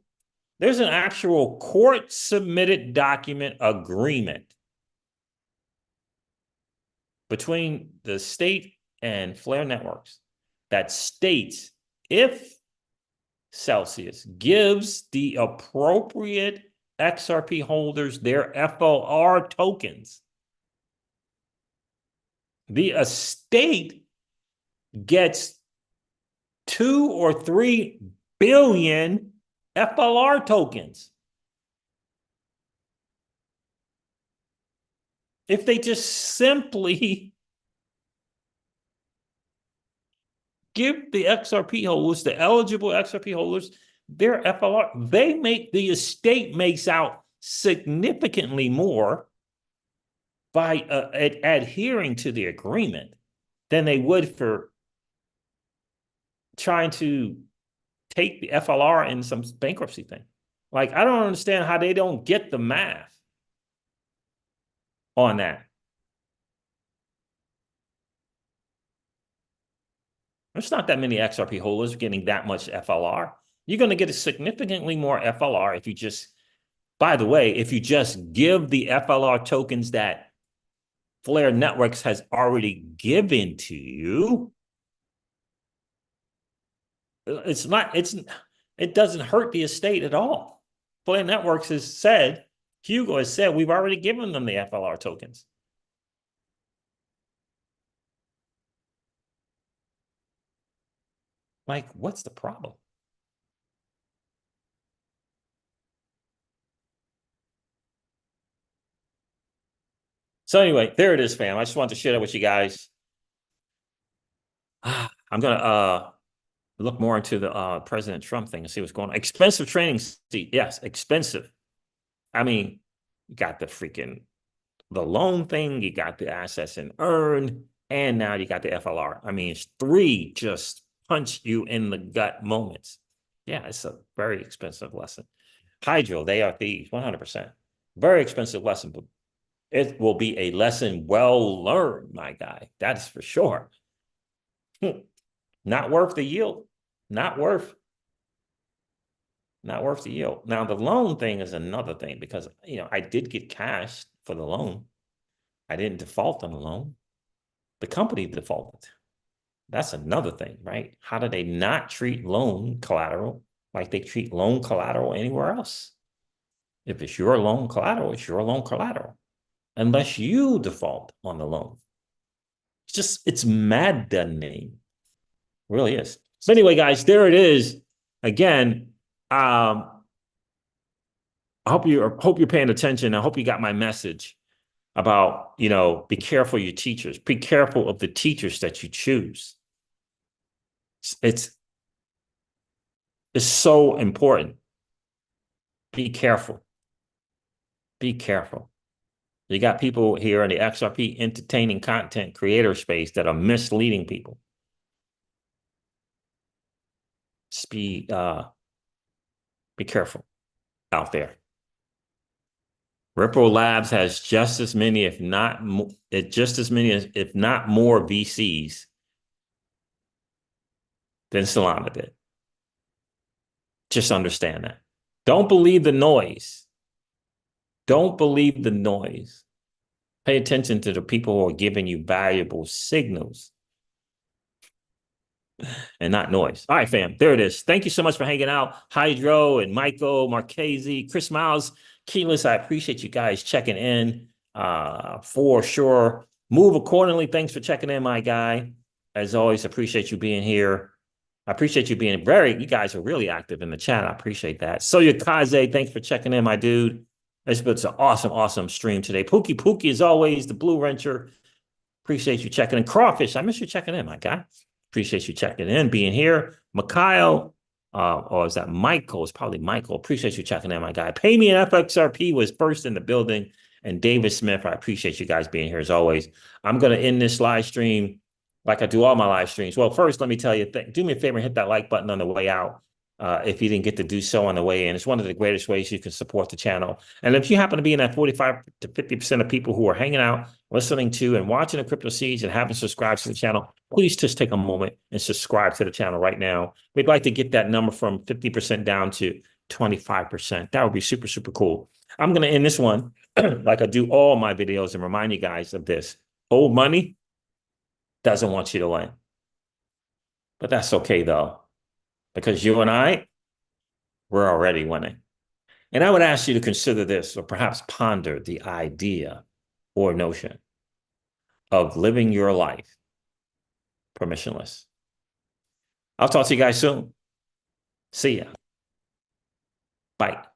There's an actual court-submitted document agreement between the state and Flare Networks that states if Celsius gives the appropriate XRP holders their FLR tokens, the estate gets 2 or 3 billion FLR tokens. If they just simply give the XRP holders, the eligible XRP holders, their FLR, the estate makes out significantly more by adhering to the agreement than they would for trying to take the FLR in some bankruptcy thing. Like, I don't understand how they don't get the math on that. There's not that many XRP holders getting that much FLR. You're going to get a significantly more FLR if you just, by the way, if you just give the FLR tokens that Flare Networks has already given to you. It doesn't hurt the estate at all. Flare Networks has said, Hugo has said, we've already given them the FLR tokens. Like, what's the problem? So anyway, there it is, fam. I just wanted to share that with you guys. I'm going to look more into the President Trump thing and see what's going on. Expensive training seat. Yes, expensive. I mean, you got the loan thing, you got the assets and earn, and now you got the FLR. I mean, it's 3 just punch you in the gut moments. Yeah, it's a very expensive lesson. Hydro, they are thieves, 100%. Very expensive lesson, but it will be a lesson well learned, my guy. That's for sure. Not worth the yield. Not worth the yield. Now, the loan thing is another thing because, I did get cash for the loan. I didn't default on the loan. The company defaulted. That's another thing, right? How do they not treat loan collateral like they treat loan collateral anywhere else? If it's your loan collateral, it's your loan collateral. Unless you default on the loan. It's maddening. It really is. So anyway, guys, there it is. Again, I hope you're paying attention. I hope you got my message about, be careful of your teachers. Be careful of the teachers that you choose. It's so important. Be careful. Be careful. You got people here in the XRP entertaining content creator space that are misleading people. Just be careful out there. Ripple Labs has just as many, if not more VCs than Solana did. Just understand that. Don't believe the noise. Don't believe the noise. Pay attention to the people who are giving you valuable signals and not noise. All right, fam, there it is. Thank you so much for hanging out. Hydro and Michael, Marchese, Chris Miles, Keyless, I appreciate you guys checking in for sure. Move accordingly. Thanks for checking in, my guy. As always, appreciate you being here. I appreciate you being you guys are really active in the chat. I appreciate that. Soya Kaze, thanks for checking in, my dude. It's been an awesome, awesome stream today. Pookie, as always, the Blue Wrencher. Appreciate you checking in. Crawfish, I miss you checking in, my guy. Appreciate you checking in, being here. Mikhail, or is that Michael? It's probably Michael. Appreciate you checking in, my guy. Pay Me and FXRP was first in the building. And David Smith, I appreciate you guys being here as always. I'm going to end this live stream like I do all my live streams. Well, first, let me tell you, do me a favor and hit that like button on the way out if you didn't get to do so on the way in. It's one of the greatest ways you can support the channel. And if you happen to be in that 45 to 50% of people who are hanging out, listening to and watching the Crypto Seeds and haven't subscribed to the channel, please just take a moment and subscribe to the channel right now. We'd like to get that number from 50% down to 25%. That would be super, super cool. I'm going to end this one like I do all my videos and remind you guys of this. Old money doesn't want you to win. But that's okay, though, because you and I, we're already winning. And I would ask you to consider this or perhaps ponder the idea or notion of living your life permissionless. I'll talk to you guys soon. See ya. Bye.